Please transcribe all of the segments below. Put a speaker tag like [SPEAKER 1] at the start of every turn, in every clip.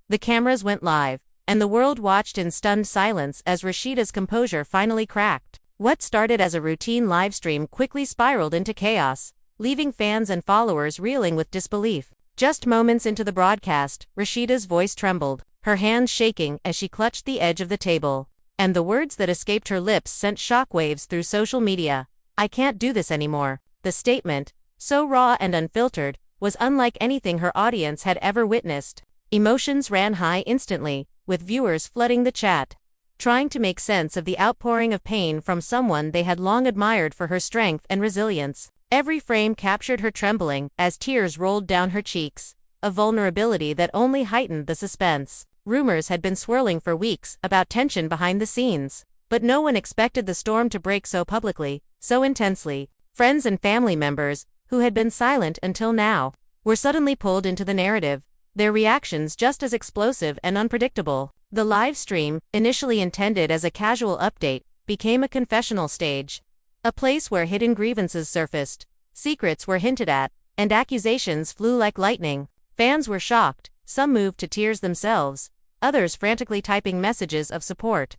[SPEAKER 1] The cameras went live, and the world watched in stunned silence as Rasheeda's composure finally cracked. What started as a routine livestream quickly spiraled into chaos, leaving fans and followers reeling with disbelief. Just moments into the broadcast, Rasheeda's voice trembled, her hands shaking as she clutched the edge of the table. And the words that escaped her lips sent shockwaves through social media. "I can't do this anymore." The statement, so raw and unfiltered, was unlike anything her audience had ever witnessed. Emotions ran high instantly, with viewers flooding the chat, trying to make sense of the outpouring of pain from someone they had long admired for her strength and resilience. Every frame captured her trembling as tears rolled down her cheeks, a vulnerability that only heightened the suspense. Rumors had been swirling for weeks about tension behind the scenes, but no one expected the storm to break so publicly, so intensely. Friends and family members, who had been silent until now, were suddenly pulled into the narrative, their reactions just as explosive and unpredictable. The live stream, initially intended as a casual update, became a confessional stage, a place where hidden grievances surfaced, secrets were hinted at, and accusations flew like lightning. Fans were shocked, some moved to tears themselves, others frantically typing messages of support,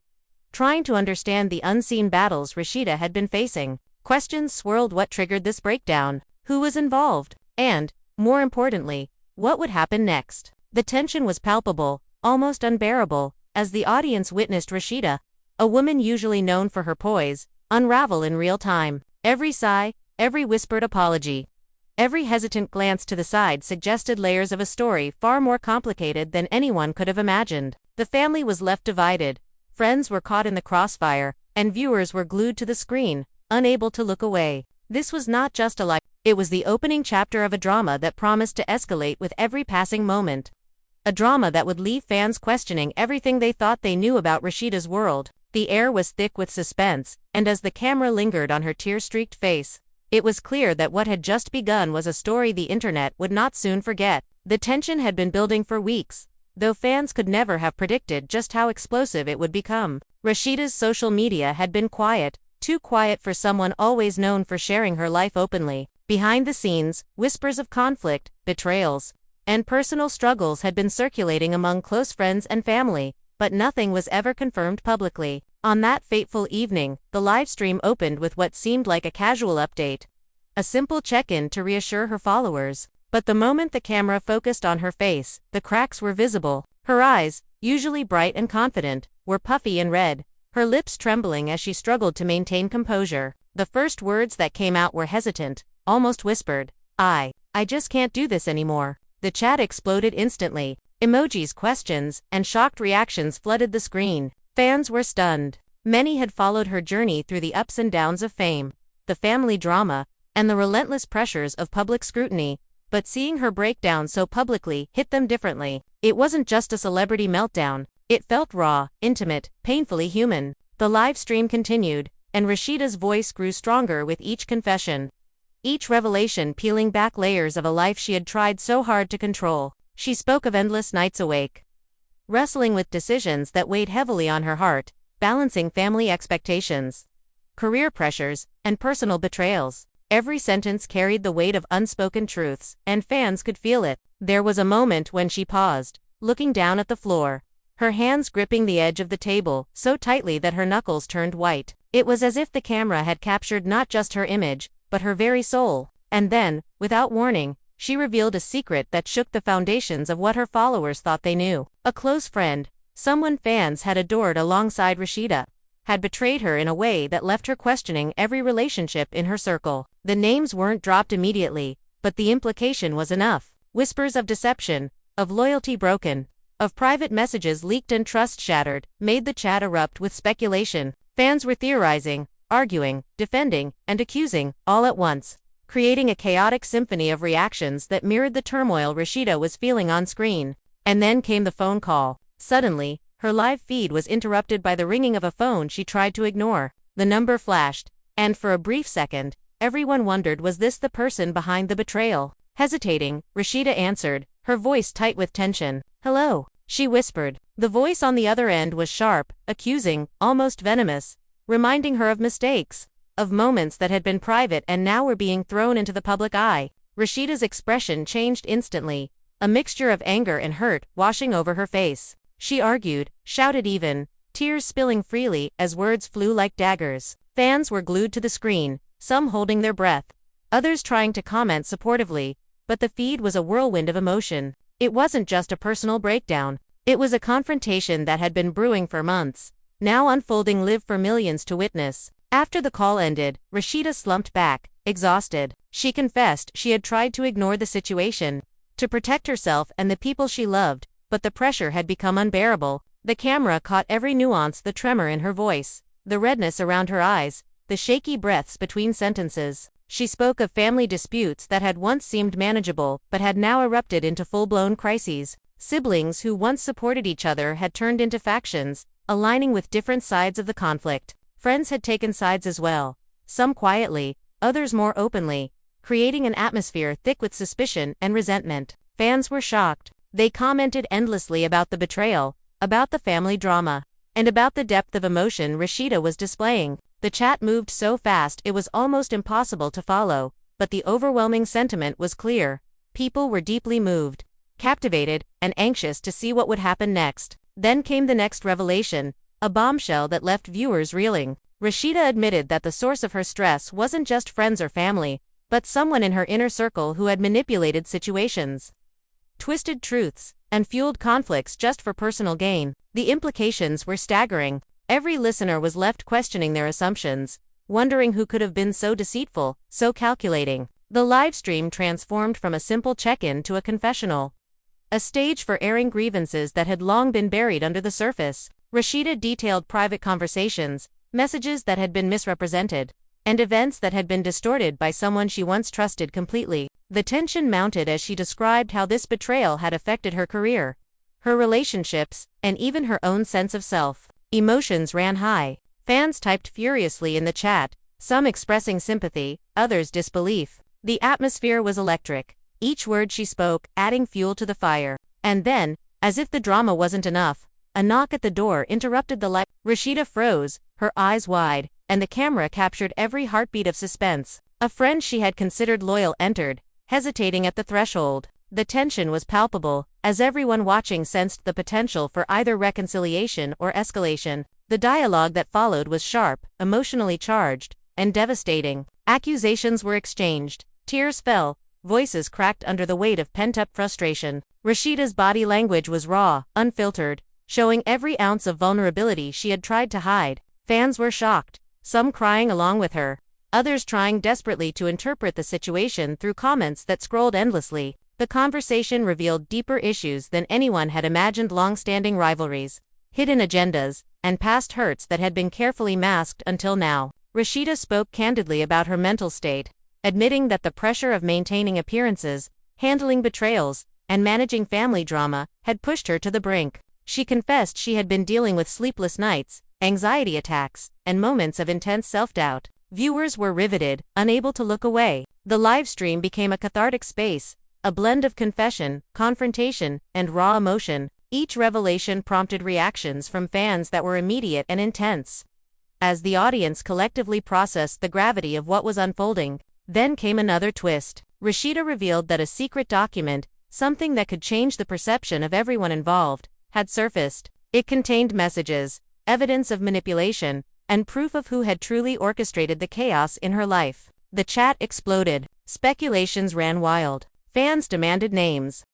[SPEAKER 1] trying to understand the unseen battles Rasheeda had been facing. Questions swirled: what triggered this breakdown? Who was involved? And, more importantly, what would happen next? The tension was palpable, almost unbearable, as the audience witnessed Rasheeda, a woman usually known for her poise, unravel in real time. Every sigh, every whispered apology, every hesitant glance to the side suggested layers of a story far more complicated than anyone could have imagined. The family was left divided, friends were caught in the crossfire, and viewers were glued to the screen, unable to look away. This was not just a live, it was the opening chapter of a drama that promised to escalate with every passing moment. A drama that would leave fans questioning everything they thought they knew about Rasheeda's world. The air was thick with suspense, and as the camera lingered on her tear-streaked face, it was clear that what had just begun was a story the internet would not soon forget. The tension had been building for weeks, though fans could never have predicted just how explosive it would become. Rasheeda's social media had been quiet, too quiet for someone always known for sharing her life openly. Behind the scenes, whispers of conflict, betrayals, and personal struggles had been circulating among close friends and family, but nothing was ever confirmed publicly. On that fateful evening, the livestream opened with what seemed like a casual update, a simple check-in to reassure her followers. But the moment the camera focused on her face, the cracks were visible. Her eyes, usually bright and confident, were puffy and red, her lips trembling as she struggled to maintain composure. The first words that came out were hesitant, almost whispered. I just can't do this anymore." The chat exploded instantly. Emojis, questions, and shocked reactions flooded the screen. Fans were stunned. Many had followed her journey through the ups and downs of fame, the family drama, and the relentless pressures of public scrutiny, but seeing her breakdown so publicly hit them differently. It wasn't just a celebrity meltdown, it felt raw, intimate, painfully human. The live stream continued, and Rasheeda's voice grew stronger with each confession, each revelation peeling back layers of a life she had tried so hard to control. She spoke of endless nights awake, wrestling with decisions that weighed heavily on her heart, balancing family expectations, career pressures, and personal betrayals. Every sentence carried the weight of unspoken truths, and fans could feel it. There was a moment when she paused, looking down at the floor, her hands gripping the edge of the table so tightly that her knuckles turned white. It was as if the camera had captured not just her image, but her very soul. And then, without warning, she revealed a secret that shook the foundations of what her followers thought they knew. A close friend, someone fans had adored alongside Rasheeda, had betrayed her in a way that left her questioning every relationship in her circle. The names weren't dropped immediately, but the implication was enough. Whispers of deception, of loyalty broken, of private messages leaked and trust shattered, made the chat erupt with speculation. Fans were theorizing, arguing, defending, and accusing, all at once, creating a chaotic symphony of reactions that mirrored the turmoil Rasheeda was feeling on screen. And then came the phone call. Suddenly, her live feed was interrupted by the ringing of a phone she tried to ignore. The number flashed, and for a brief second, everyone wondered, was this the person behind the betrayal? Hesitating, Rasheeda answered, her voice tight with tension. "Hello," she whispered. The voice on the other end was sharp, accusing, almost venomous, reminding her of mistakes, of moments that had been private and now were being thrown into the public eye. Rasheeda's expression changed instantly, a mixture of anger and hurt washing over her face. She argued, shouted even, tears spilling freely as words flew like daggers. Fans were glued to the screen, some holding their breath, others trying to comment supportively, but the feed was a whirlwind of emotion. It wasn't just a personal breakdown. It was a confrontation that had been brewing for months, now unfolding live for millions to witness. After the call ended, Rasheeda slumped back, exhausted. She confessed she had tried to ignore the situation, to protect herself and the people she loved, but the pressure had become unbearable. The camera caught every nuance, the tremor in her voice, the redness around her eyes, the shaky breaths between sentences. She spoke of family disputes that had once seemed manageable but had now erupted into full-blown crises. Siblings who once supported each other had turned into factions, aligning with different sides of the conflict. Friends had taken sides as well, some quietly, others more openly, creating an atmosphere thick with suspicion and resentment. Fans were shocked. They commented endlessly about the betrayal, about the family drama, and about the depth of emotion Rasheeda was displaying. The chat moved so fast it was almost impossible to follow, but the overwhelming sentiment was clear. People were deeply moved, captivated, and anxious to see what would happen next. Then came the next revelation, a bombshell that left viewers reeling. Rasheeda admitted that the source of her stress wasn't just friends or family, but someone in her inner circle who had manipulated situations, twisted truths, and fueled conflicts just for personal gain. The implications were staggering. Every listener was left questioning their assumptions, wondering who could have been so deceitful, so calculating. The livestream transformed from a simple check-in to a confessional, a stage for airing grievances that had long been buried under the surface. Rasheeda detailed private conversations, messages that had been misrepresented, and events that had been distorted by someone she once trusted completely. The tension mounted as she described how this betrayal had affected her career, her relationships, and even her own sense of self. Emotions ran high. Fans typed furiously in the chat, some expressing sympathy, others disbelief. The atmosphere was electric, each word she spoke adding fuel to the fire. And then, as if the drama wasn't enough, a knock at the door interrupted the live. Rasheeda froze, her eyes wide, and the camera captured every heartbeat of suspense. A friend she had considered loyal entered, hesitating at the threshold. The tension was palpable, as everyone watching sensed the potential for either reconciliation or escalation. The dialogue that followed was sharp, emotionally charged, and devastating. Accusations were exchanged, tears fell, voices cracked under the weight of pent-up frustration. Rasheeda's body language was raw, unfiltered, showing every ounce of vulnerability she had tried to hide. Fans were shocked, some crying along with her, others trying desperately to interpret the situation through comments that scrolled endlessly. The conversation revealed deeper issues than anyone had imagined: long-standing rivalries, hidden agendas, and past hurts that had been carefully masked until now. Rasheeda spoke candidly about her mental state, admitting that the pressure of maintaining appearances, handling betrayals, and managing family drama had pushed her to the brink. She confessed she had been dealing with sleepless nights, anxiety attacks, and moments of intense self-doubt. Viewers were riveted, unable to look away. The live stream became a cathartic space, a blend of confession, confrontation, and raw emotion. Each revelation prompted reactions from fans that were immediate and intense. As the audience collectively processed the gravity of what was unfolding, then came another twist. Rasheeda revealed that a secret document, something that could change the perception of everyone involved, had surfaced. It contained messages, evidence of manipulation, and proof of who had truly orchestrated the chaos in her life. The chat exploded. Speculations ran wild. Fans demanded names,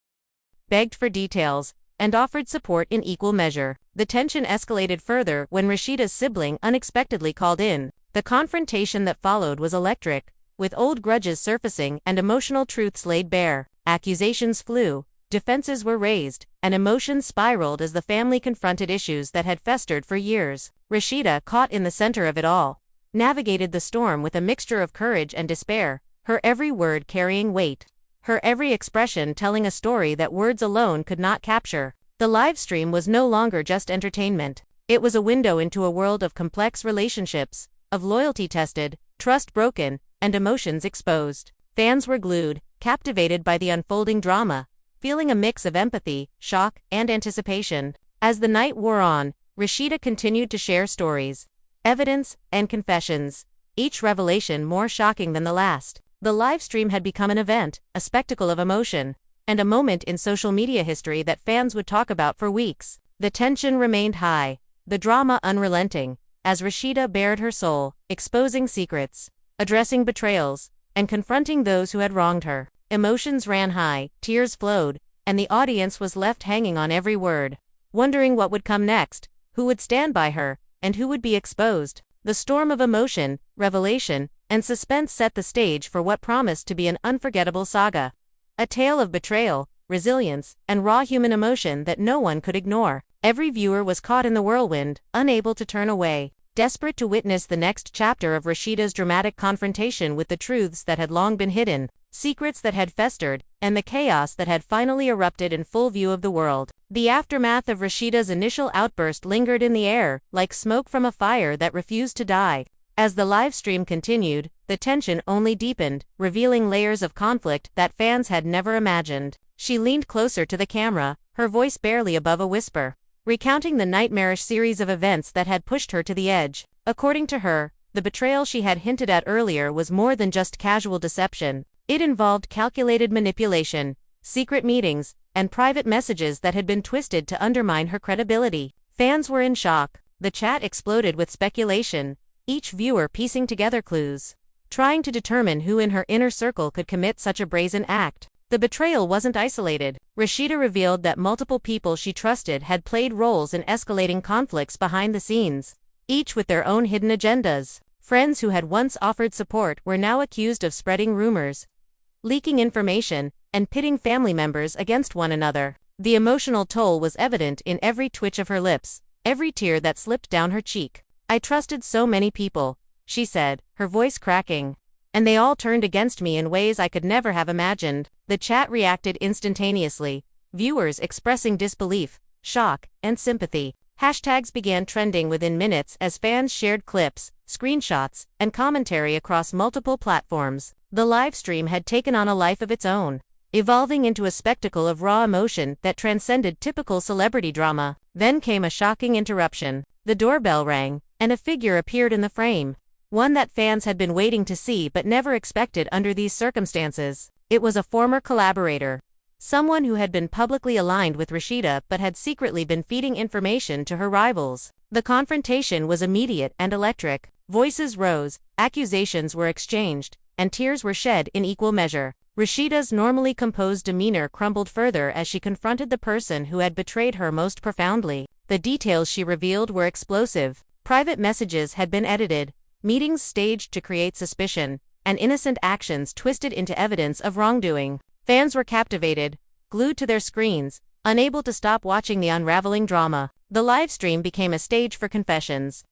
[SPEAKER 1] begged for details, and offered support in equal measure. The tension escalated further when Rasheeda's sibling unexpectedly called in. The confrontation that followed was electric, with old grudges surfacing and emotional truths laid bare. Accusations flew, defenses were raised, and emotions spiraled as the family confronted issues that had festered for years. Rasheeda, caught in the center of it all, navigated the storm with a mixture of courage and despair, her every word carrying weight, her every expression telling a story that words alone could not capture. The live stream was no longer just entertainment. It was a window into a world of complex relationships, of loyalty tested, trust broken, and emotions exposed. Fans were glued, captivated by the unfolding drama, feeling a mix of empathy, shock, and anticipation. As the night wore on, Rasheeda continued to share stories, evidence, and confessions, each revelation more shocking than the last. The live stream had become an event, a spectacle of emotion, and a moment in social media history that fans would talk about for weeks. The tension remained high, the drama unrelenting, as Rasheeda bared her soul, exposing secrets, addressing betrayals, and confronting those who had wronged her. Emotions ran high, tears flowed, and the audience was left hanging on every word, wondering what would come next, who would stand by her, and who would be exposed. The storm of emotion, revelation, and suspense set the stage for what promised to be an unforgettable saga. A tale of betrayal, resilience, and raw human emotion that no one could ignore. Every viewer was caught in the whirlwind, unable to turn away, desperate to witness the next chapter of Rasheeda's dramatic confrontation with the truths that had long been hidden, secrets that had festered, and the chaos that had finally erupted in full view of the world. The aftermath of Rasheeda's initial outburst lingered in the air, like smoke from a fire that refused to die. As the live stream continued, the tension only deepened, revealing layers of conflict that fans had never imagined. She leaned closer to the camera, her voice barely above a whisper, recounting the nightmarish series of events that had pushed her to the edge. According to her, the betrayal she had hinted at earlier was more than just casual deception. It involved calculated manipulation, secret meetings, and private messages that had been twisted to undermine her credibility. Fans were in shock. The chat exploded with speculation, each viewer piecing together clues, trying to determine who in her inner circle could commit such a brazen act. The betrayal wasn't isolated. Rasheeda revealed that multiple people she trusted had played roles in escalating conflicts behind the scenes, each with their own hidden agendas. Friends who had once offered support were now accused of spreading rumors, leaking information, and pitting family members against one another. The emotional toll was evident in every twitch of her lips, every tear that slipped down her cheek. "I trusted so many people," she said, her voice cracking, "and they all turned against me in ways I could never have imagined." The chat reacted instantaneously, viewers expressing disbelief, shock, and sympathy. Hashtags began trending within minutes as fans shared clips, screenshots, and commentary across multiple platforms. The livestream had taken on a life of its own, evolving into a spectacle of raw emotion that transcended typical celebrity drama. Then came a shocking interruption. The doorbell rang, and a figure appeared in the frame, one that fans had been waiting to see but never expected under these circumstances. It was a former collaborator, someone who had been publicly aligned with Rasheeda but had secretly been feeding information to her rivals. The confrontation was immediate and electric. Voices rose, accusations were exchanged, and tears were shed in equal measure. Rasheeda's normally composed demeanor crumbled further as she confronted the person who had betrayed her most profoundly. The details she revealed were explosive. Private messages had been edited, meetings staged to create suspicion, and innocent actions twisted into evidence of wrongdoing. Fans were captivated, glued to their screens, unable to stop watching the unraveling drama. The livestream became a stage for confessions,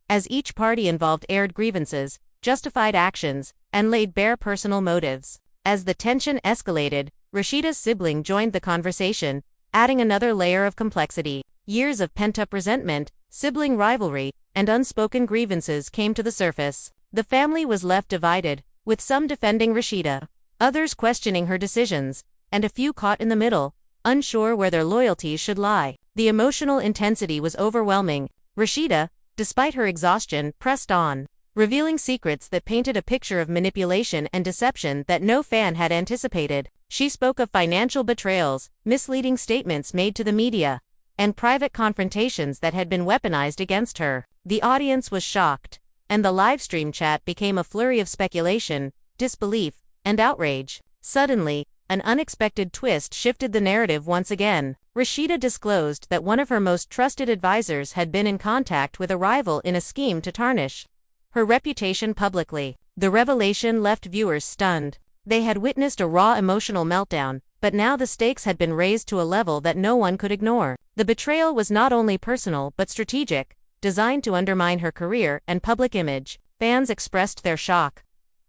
[SPEAKER 1] as each party involved aired grievances, justified actions, and laid bare personal motives. As the tension escalated, Rasheeda's sibling joined the conversation, adding another layer of complexity. Years of pent-up resentment, sibling rivalry, and unspoken grievances came to the surface. The family was left divided, with some defending Rasheeda, others questioning her decisions, and a few caught in the middle, unsure where their loyalties should lie. The emotional intensity was overwhelming. Rasheeda, despite her exhaustion, pressed on, revealing secrets that painted a picture of manipulation and deception that no fan had anticipated. She spoke of financial betrayals, misleading statements made to the media, and private confrontations that had been weaponized against her. The audience was shocked, and the livestream chat became a flurry of speculation, disbelief, and outrage. Suddenly, an unexpected twist shifted the narrative once again. Rasheeda disclosed that one of her most trusted advisors had been in contact with a rival in a scheme to tarnish her reputation publicly. The revelation left viewers stunned. They had witnessed a raw emotional meltdown, but now the stakes had been raised to a level that no one could ignore. The betrayal was not only personal but strategic, designed to undermine her career and public image. Fans expressed their shock,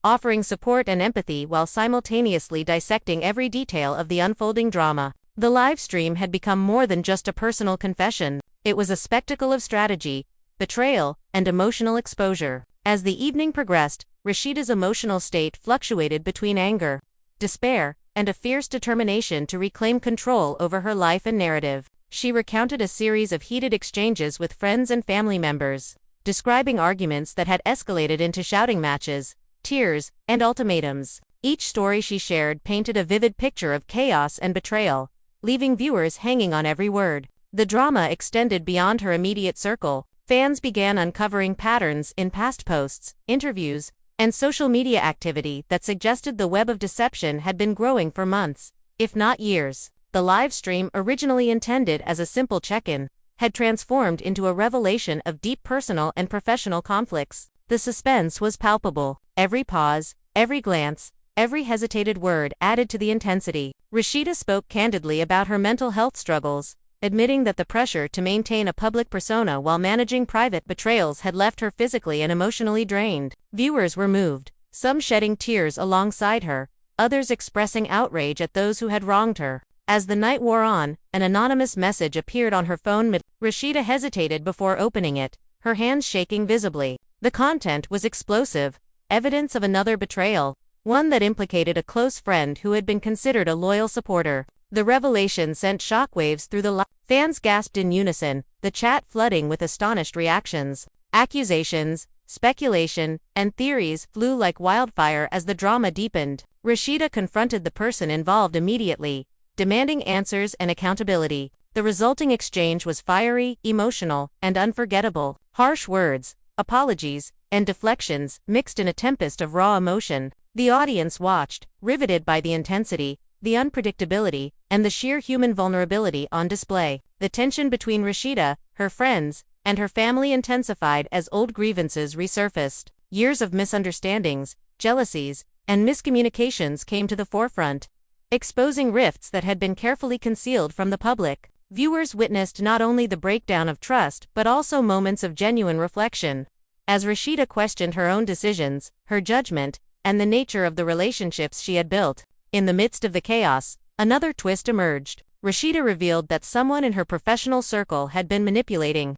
[SPEAKER 1] offering support and empathy while simultaneously dissecting every detail of the unfolding drama. The live stream had become more than just a personal confession. It was a spectacle of strategy, betrayal, and emotional exposure. As the evening progressed, Rasheeda's emotional state fluctuated between anger, despair, and a fierce determination to reclaim control over her life and narrative. She recounted a series of heated exchanges with friends and family members, describing arguments that had escalated into shouting matches, tears, and ultimatums. Each story she shared painted a vivid picture of chaos and betrayal, leaving viewers hanging on every word. The drama extended beyond her immediate circle. Fans began uncovering patterns in past posts, interviews, and social media activity that suggested the web of deception had been growing for months, if not years. The live stream, originally intended as a simple check-in, had transformed into a revelation of deep personal and professional conflicts. The suspense was palpable. Every pause, every glance, every hesitated word added to the intensity. Rasheeda spoke candidly about her mental health struggles, admitting that the pressure to maintain a public persona while managing private betrayals had left her physically and emotionally drained. Viewers were moved, some shedding tears alongside her, others expressing outrage at those who had wronged her. As the night wore on, an anonymous message appeared on her phone. Rasheeda hesitated before opening it, her hands shaking visibly. The content was explosive, evidence of another betrayal, one that implicated a close friend who had been considered a loyal supporter. The revelation sent shockwaves through the fans gasped in unison, the chat flooding with astonished reactions. Accusations, speculation, and theories flew like wildfire as the drama deepened. Rasheeda confronted the person involved immediately, demanding answers and accountability. The resulting exchange was fiery, emotional, and unforgettable. Harsh words, apologies, and deflections mixed in a tempest of raw emotion. The audience watched, riveted by the intensity, the unpredictability, and the sheer human vulnerability on display. The tension between Rasheeda, her friends, and her family intensified as old grievances resurfaced. Years of misunderstandings, jealousies, and miscommunications came to the forefront, exposing rifts that had been carefully concealed from the public. Viewers witnessed not only the breakdown of trust but also moments of genuine reflection. As Rasheeda questioned her own decisions, her judgment, and the nature of the relationships she had built. In the midst of the chaos, another twist emerged. Rasheeda revealed that someone in her professional circle had been manipulating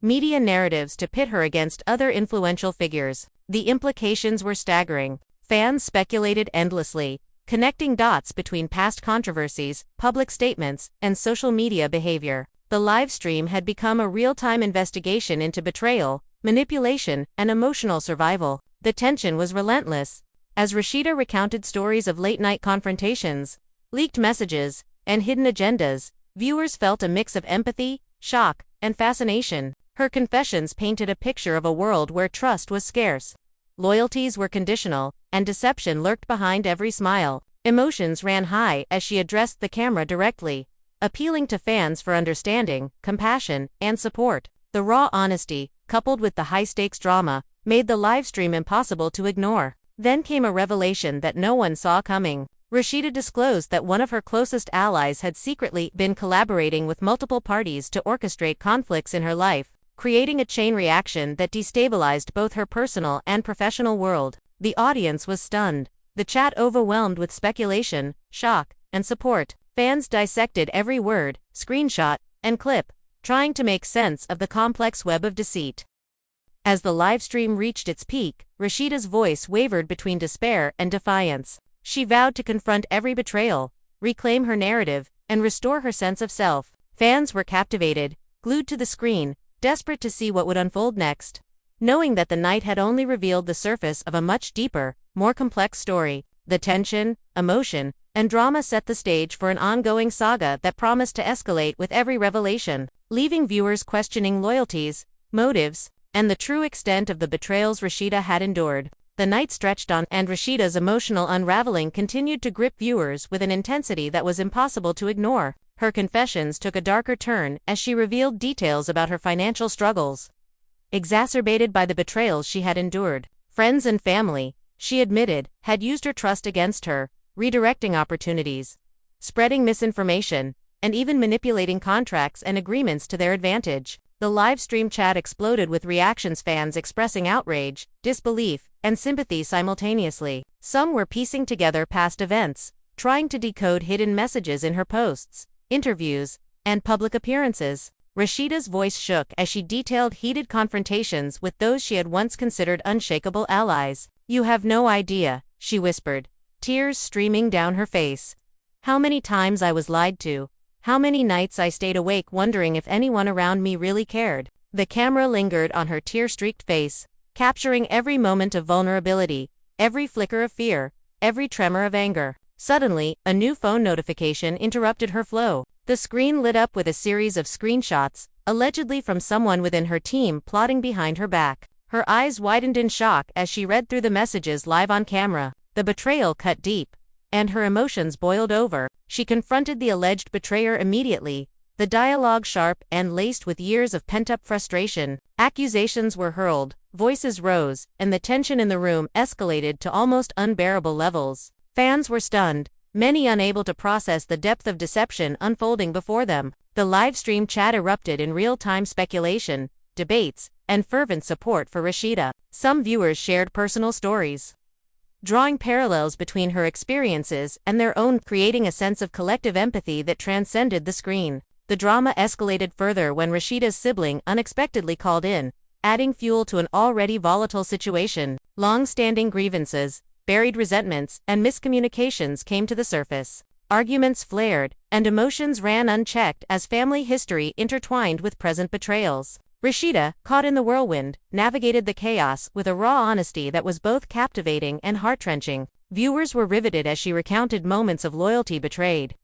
[SPEAKER 1] media narratives to pit her against other influential figures. The implications were staggering. Fans speculated endlessly, connecting dots between past controversies, public statements, and social media behavior. The live stream had become a real-time investigation into betrayal, manipulation, and emotional survival. The tension was relentless. As Rasheeda recounted stories of late-night confrontations, leaked messages, and hidden agendas, viewers felt a mix of empathy, shock, and fascination. Her confessions painted a picture of a world where trust was scarce, loyalties were conditional, and deception lurked behind every smile. Emotions ran high as she addressed the camera directly, appealing to fans for understanding, compassion, and support. The raw honesty, coupled with the high-stakes drama, made the livestream impossible to ignore. Then came a revelation that no one saw coming. Rasheeda disclosed that one of her closest allies had secretly been collaborating with multiple parties to orchestrate conflicts in her life, creating a chain reaction that destabilized both her personal and professional world. The audience was stunned, the chat overwhelmed with speculation, shock, and support. Fans dissected every word, screenshot, and clip, trying to make sense of the complex web of deceit. As the livestream reached its peak, Rasheeda's voice wavered between despair and defiance. She vowed to confront every betrayal, reclaim her narrative, and restore her sense of self. Fans were captivated, glued to the screen, desperate to see what would unfold next. Knowing that the night had only revealed the surface of a much deeper, more complex story, the tension, emotion, and drama set the stage for an ongoing saga that promised to escalate with every revelation, leaving viewers questioning loyalties, motives, and the true extent of the betrayals Rasheeda had endured. The night stretched on, and Rasheeda's emotional unraveling continued to grip viewers with an intensity that was impossible to ignore. Her confessions took a darker turn as she revealed details about her financial struggles, exacerbated by the betrayals she had endured. Friends and family, she admitted, had used her trust against her, redirecting opportunities, spreading misinformation, and even manipulating contracts and agreements to their advantage. The live stream chat exploded with reactions, fans expressing outrage, disbelief, and sympathy simultaneously. Some were piecing together past events, trying to decode hidden messages in her posts, interviews, and public appearances. Rasheeda's voice shook as she detailed heated confrontations with those she had once considered unshakable allies. "You have no idea," she whispered, tears streaming down her face. "How many times I was lied to. How many nights I stayed awake wondering if anyone around me really cared." The camera lingered on her tear-streaked face, capturing every moment of vulnerability, every flicker of fear, every tremor of anger. Suddenly, a new phone notification interrupted her flow. The screen lit up with a series of screenshots, allegedly from someone within her team plotting behind her back. Her eyes widened in shock as she read through the messages live on camera. The betrayal cut deep, and her emotions boiled over. She confronted the alleged betrayer immediately, the dialogue sharp and laced with years of pent-up frustration. Accusations were hurled, voices rose, and the tension in the room escalated to almost unbearable levels. Fans were stunned, many unable to process the depth of deception unfolding before them. The live-stream chat erupted in real-time speculation, debates, and fervent support for Rasheeda. Some viewers shared personal stories, drawing parallels between her experiences and their own, creating a sense of collective empathy that transcended the screen. The drama escalated further when Rasheeda's sibling unexpectedly called in, adding fuel to an already volatile situation. Long-standing grievances, buried resentments, and miscommunications came to the surface. Arguments flared, and emotions ran unchecked as family history intertwined with present betrayals. Rasheeda, caught in the whirlwind, navigated the chaos with a raw honesty that was both captivating and heart-wrenching. Viewers were riveted as she recounted moments of loyalty betrayed,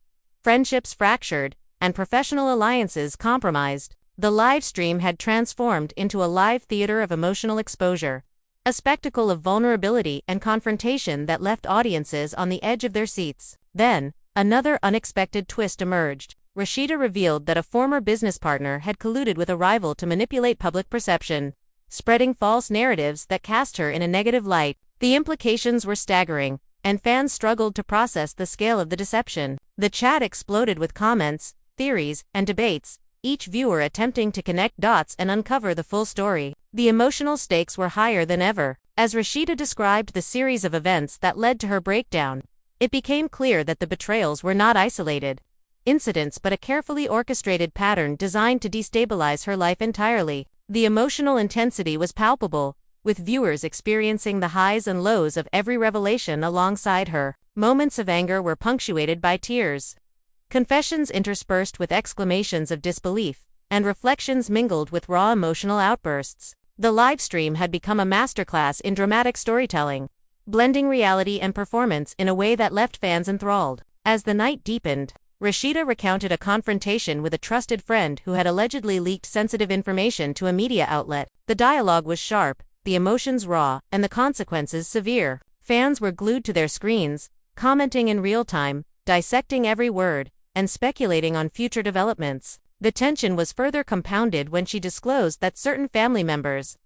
[SPEAKER 1] friendships fractured, and professional alliances compromised. The live stream had transformed into a live theater of emotional exposure, a spectacle of vulnerability and confrontation that left audiences on the edge of their seats. Then, another unexpected twist emerged. Rasheeda revealed that a former business partner had colluded with a rival to manipulate public perception, spreading false narratives that cast her in a negative light. The implications were staggering, and fans struggled to process the scale of the deception. The chat exploded with comments, theories, and debates, each viewer attempting to connect dots and uncover the full story. The emotional stakes were higher than ever. As Rasheeda described the series of events that led to her breakdown, it became clear that the betrayals were not isolated incidents but a carefully orchestrated pattern designed to destabilize her life entirely. The emotional intensity was palpable, with viewers experiencing the highs and lows of every revelation alongside her. Moments of anger were punctuated by tears, confessions interspersed with exclamations of disbelief, and reflections mingled with raw emotional outbursts. The livestream had become a masterclass in dramatic storytelling, blending reality and performance in a way that left fans enthralled. As the night deepened, Rasheeda recounted a confrontation with a trusted friend who had allegedly leaked sensitive information to a media outlet. The dialogue was sharp, the emotions raw, and the consequences severe. Fans were glued to their screens, commenting in real time, dissecting every word, and speculating on future developments. The tension was further compounded when she disclosed that certain family members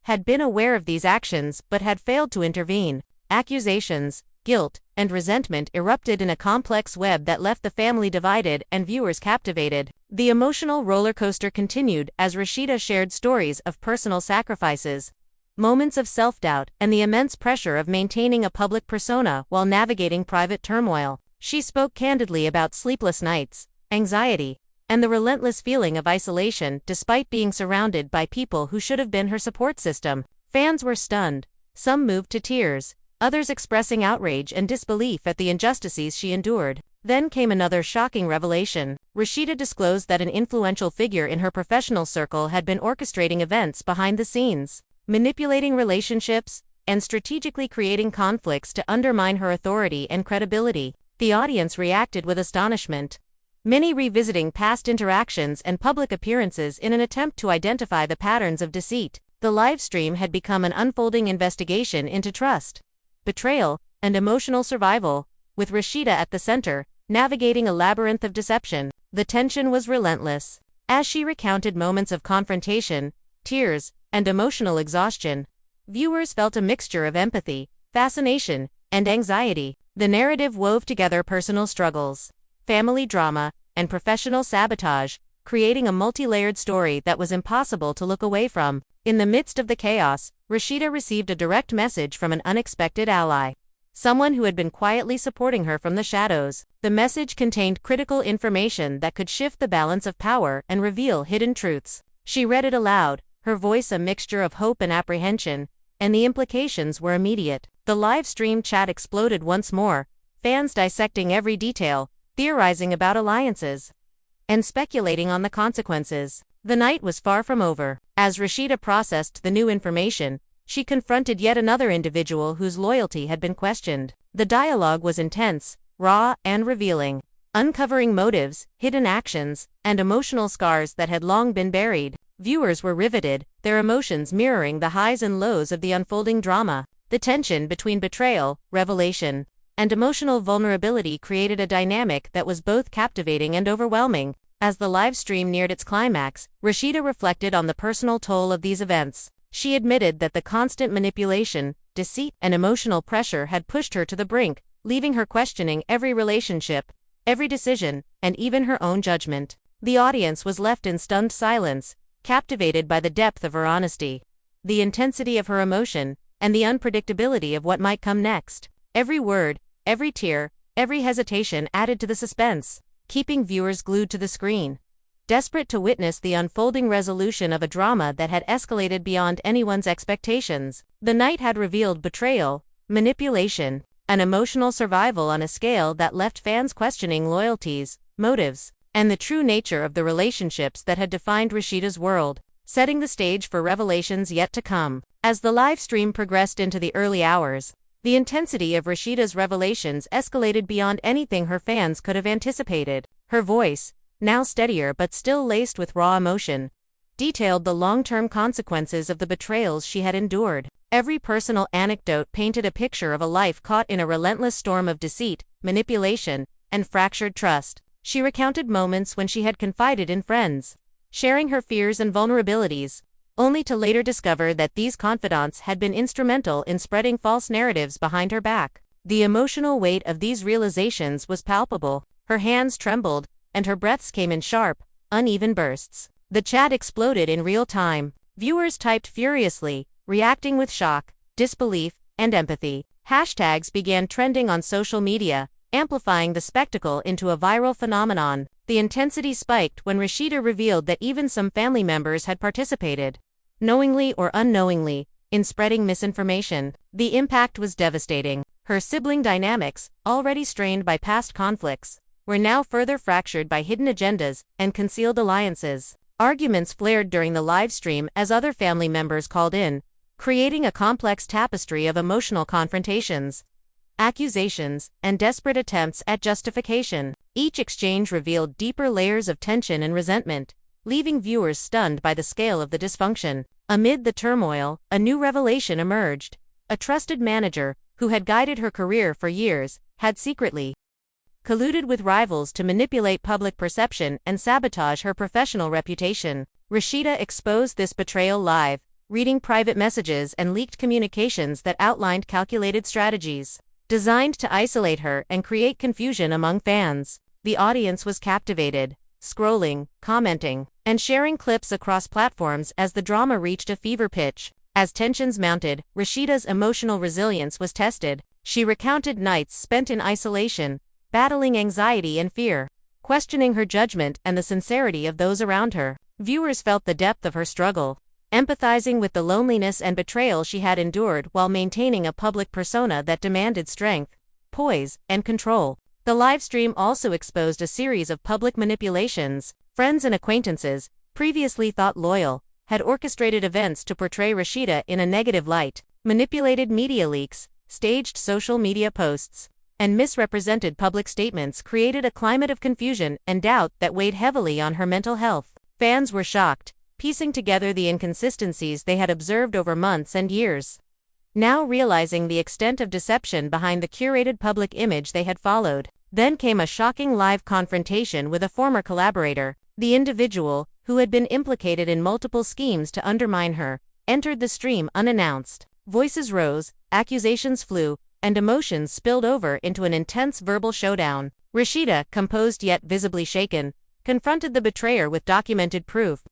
[SPEAKER 1] had been aware of these actions but had failed to intervene. Accusations, guilt, and resentment erupted in a complex web that left the family divided and viewers captivated. The emotional roller coaster continued as Rasheeda shared stories of personal sacrifices, moments of self-doubt, and the immense pressure of maintaining a public persona while navigating private turmoil. She spoke candidly about sleepless nights, anxiety, and the relentless feeling of isolation despite being surrounded by people who should have been her support system. Fans were stunned, some moved to tears, others expressing outrage and disbelief at the injustices she endured. Then came another shocking revelation. Rasheeda disclosed that an influential figure in her professional circle had been orchestrating events behind the scenes, manipulating relationships, and strategically creating conflicts to undermine her authority and credibility. The audience reacted with astonishment, many revisiting past interactions and public appearances in an attempt to identify the patterns of deceit. The livestream had become an unfolding investigation into trust, betrayal, and emotional survival, with Rasheeda at the center, navigating a labyrinth of deception. The tension was relentless. As she recounted moments of confrontation, tears, and emotional exhaustion, viewers felt a mixture of empathy, fascination, and anxiety. The narrative wove together personal struggles, family drama, and professional sabotage, creating a multi-layered story that was impossible to look away from. In the midst of the chaos, Rasheeda received a direct message from an unexpected ally, someone who had been quietly supporting her from the shadows. The message contained critical information that could shift the balance of power and reveal hidden truths. She read it aloud, her voice a mixture of hope and apprehension, and the implications were immediate. The live stream chat exploded once more, fans dissecting every detail, theorizing about alliances, and speculating on the consequences. The night was far from over. As Rasheeda processed the new information, she confronted yet another individual whose loyalty had been questioned. The dialogue was intense, raw, and revealing, uncovering motives, hidden actions, and emotional scars that had long been buried. Viewers were riveted, their emotions mirroring the highs and lows of the unfolding drama. The tension between betrayal, revelation, and emotional vulnerability created a dynamic that was both captivating and overwhelming. As the live stream neared its climax, Rasheeda reflected on the personal toll of these events. She admitted that the constant manipulation, deceit, and emotional pressure had pushed her to the brink, leaving her questioning every relationship, every decision, and even her own judgment. The audience was left in stunned silence, captivated by the depth of her honesty, the intensity of her emotion, and the unpredictability of what might come next. Every word, every tear, every hesitation added to the suspense, keeping viewers glued to the screen, desperate to witness the unfolding resolution of a drama that had escalated beyond anyone's expectations. The night had revealed betrayal, manipulation, and emotional survival on a scale that left fans questioning loyalties, motives, and the true nature of the relationships that had defined Rasheeda's world, setting the stage for revelations yet to come. As the live stream progressed into the early hours, the intensity of Rasheeda's revelations escalated beyond anything her fans could have anticipated. Her voice, now steadier but still laced with raw emotion, detailed the long-term consequences of the betrayals she had endured. Every personal anecdote painted a picture of a life caught in a relentless storm of deceit, manipulation, and fractured trust. She recounted moments when she had confided in friends, sharing her fears and vulnerabilities, only to later discover that these confidants had been instrumental in spreading false narratives behind her back. The emotional weight of these realizations was palpable. Her hands trembled, and her breaths came in sharp, uneven bursts. The chat exploded in real time. Viewers typed furiously, reacting with shock, disbelief, and empathy. Hashtags began trending on social media, amplifying the spectacle into a viral phenomenon. The intensity spiked when Rasheeda revealed that even some family members had participated, knowingly or unknowingly, in spreading misinformation. The impact was devastating. Her sibling dynamics, already strained by past conflicts, were now further fractured by hidden agendas and concealed alliances. Arguments flared during the live stream as other family members called in, creating a complex tapestry of emotional confrontations, accusations, and desperate attempts at justification. Each exchange revealed deeper layers of tension and resentment, leaving viewers stunned by the scale of the dysfunction. Amid the turmoil, a new revelation emerged. A trusted manager, who had guided her career for years, had secretly colluded with rivals to manipulate public perception and sabotage her professional reputation. Rasheeda exposed this betrayal live, reading private messages and leaked communications that outlined calculated strategies designed to isolate her and create confusion among fans. The audience was captivated, scrolling, commenting, and sharing clips across platforms as the drama reached a fever pitch. As tensions mounted, Rasheeda's emotional resilience was tested. She recounted nights spent in isolation, battling anxiety and fear, questioning her judgment and the sincerity of those around her. Viewers felt the depth of her struggle, empathizing with the loneliness and betrayal she had endured while maintaining a public persona that demanded strength, poise, and control. The livestream also exposed a series of public manipulations. Friends and acquaintances, previously thought loyal, had orchestrated events to portray Rasheeda in a negative light, manipulated media leaks, staged social media posts, and misrepresented public statements created a climate of confusion and doubt that weighed heavily on her mental health. Fans were shocked, piecing together the inconsistencies they had observed over months and years, now realizing the extent of deception behind the curated public image they had followed. Then came a shocking live confrontation with a former collaborator. The individual, who had been implicated in multiple schemes to undermine her, entered the stream unannounced. Voices rose, accusations flew, and emotions spilled over into an intense verbal showdown. Rasheeda, composed yet visibly shaken, confronted the betrayer with documented proof,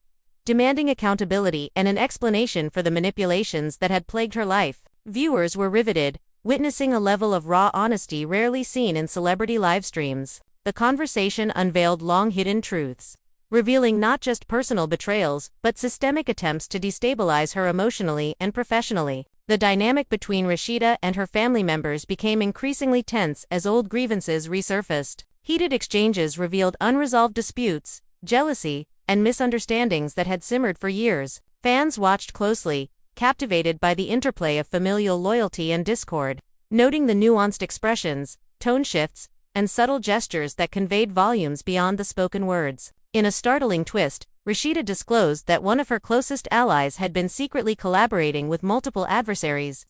[SPEAKER 1] demanding accountability and an explanation for the manipulations that had plagued her life. Viewers were riveted, witnessing a level of raw honesty rarely seen in celebrity live streams. The conversation unveiled long-hidden truths, revealing not just personal betrayals but systemic attempts to destabilize her emotionally and professionally. The dynamic between Rasheeda and her family members became increasingly tense as old grievances resurfaced. Heated exchanges revealed unresolved disputes, jealousy, and misunderstandings that had simmered for years. Fans watched closely, captivated by the interplay of familial loyalty and discord. noting the nuanced expressions, tone shifts, and subtle gestures that conveyed volumes beyond the spoken words. In a startling twist, Rasheeda disclosed that one of her closest allies had been secretly collaborating with multiple adversaries,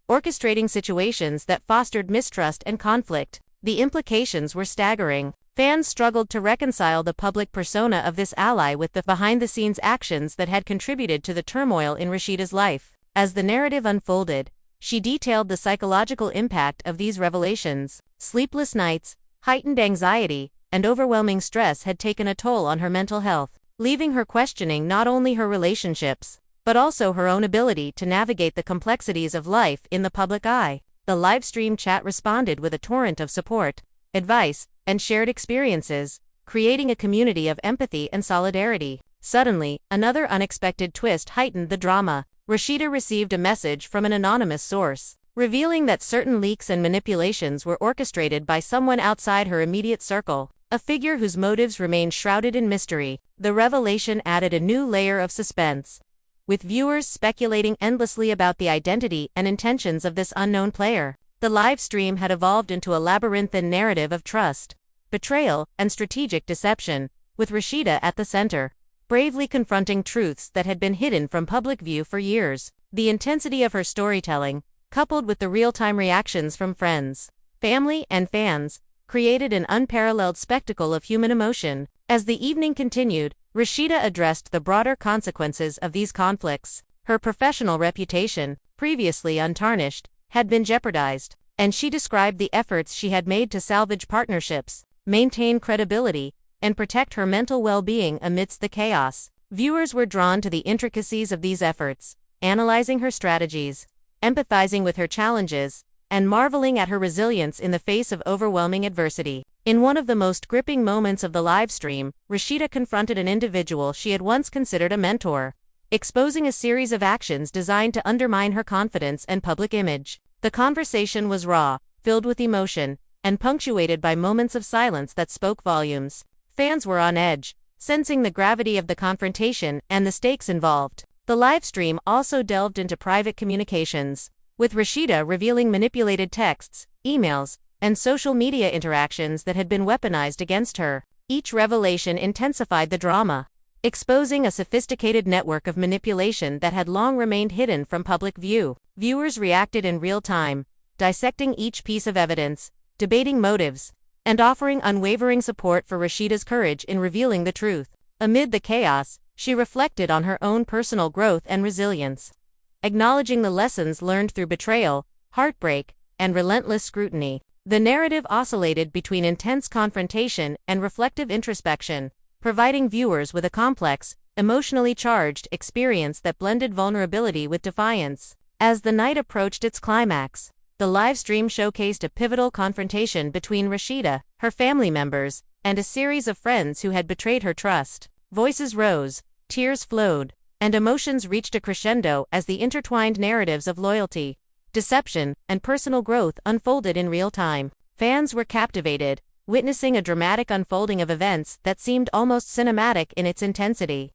[SPEAKER 1] orchestrating situations that fostered mistrust and conflict. The implications were staggering. Fans struggled to reconcile the public persona of this ally with the behind-the-scenes actions that had contributed to the turmoil in Rasheeda's life. As the narrative unfolded, she detailed the psychological impact of these revelations. Sleepless nights, heightened anxiety, and overwhelming stress had taken a toll on her mental health, leaving her questioning not only her relationships, but also her own ability to navigate the complexities of life in the public eye. The livestream chat responded with a torrent of support, advice, and shared experiences, creating a community of empathy and solidarity. Suddenly, another unexpected twist heightened the drama. Rasheeda received a message from an anonymous source, revealing that certain leaks and manipulations were orchestrated by someone outside her immediate circle, a figure whose motives remained shrouded in mystery. The revelation added a new layer of suspense, with viewers speculating endlessly about the identity and intentions of this unknown player. The live stream had evolved into a labyrinthine narrative of trust, betrayal, and strategic deception, with Rasheeda at the center, bravely confronting truths that had been hidden from public view for years. The intensity of her storytelling, coupled with the real-time reactions from friends, family, and fans, created an unparalleled spectacle of human emotion. As the evening continued, Rasheeda addressed the broader consequences of these conflicts. Her professional reputation, previously untarnished, had been jeopardized, and she described the efforts she had made to salvage partnerships, maintain credibility, and protect her mental well-being amidst the chaos. Viewers were drawn to the intricacies of these efforts, analyzing her strategies, empathizing with her challenges, and marveling at her resilience in the face of overwhelming adversity. In one of the most gripping moments of the live stream, Rasheeda confronted an individual she had once considered a mentor, exposing a series of actions designed to undermine her confidence and public image. The conversation was raw, filled with emotion, and punctuated by moments of silence that spoke volumes. Fans were on edge, sensing the gravity of the confrontation and the stakes involved. The livestream also delved into private communications, with Rasheeda revealing manipulated texts, emails, and social media interactions that had been weaponized against her. Each revelation intensified the drama, exposing a sophisticated network of manipulation that had long remained hidden from public view. Viewers reacted in real time, dissecting each piece of evidence, debating motives, and offering unwavering support for Rasheeda's courage in revealing the truth. Amid the chaos, she reflected on her own personal growth and resilience, acknowledging the lessons learned through betrayal, heartbreak, and relentless scrutiny. The narrative oscillated between intense confrontation and reflective introspection, providing viewers with a complex, emotionally charged experience that blended vulnerability with defiance. As the night approached its climax, the livestream showcased a pivotal confrontation between Rasheeda, her family members, and a series of friends who had betrayed her trust. Voices rose, tears flowed, and emotions reached a crescendo as the intertwined narratives of loyalty, deception, and personal growth unfolded in real time. Fans were captivated, witnessing a dramatic unfolding of events that seemed almost cinematic in its intensity.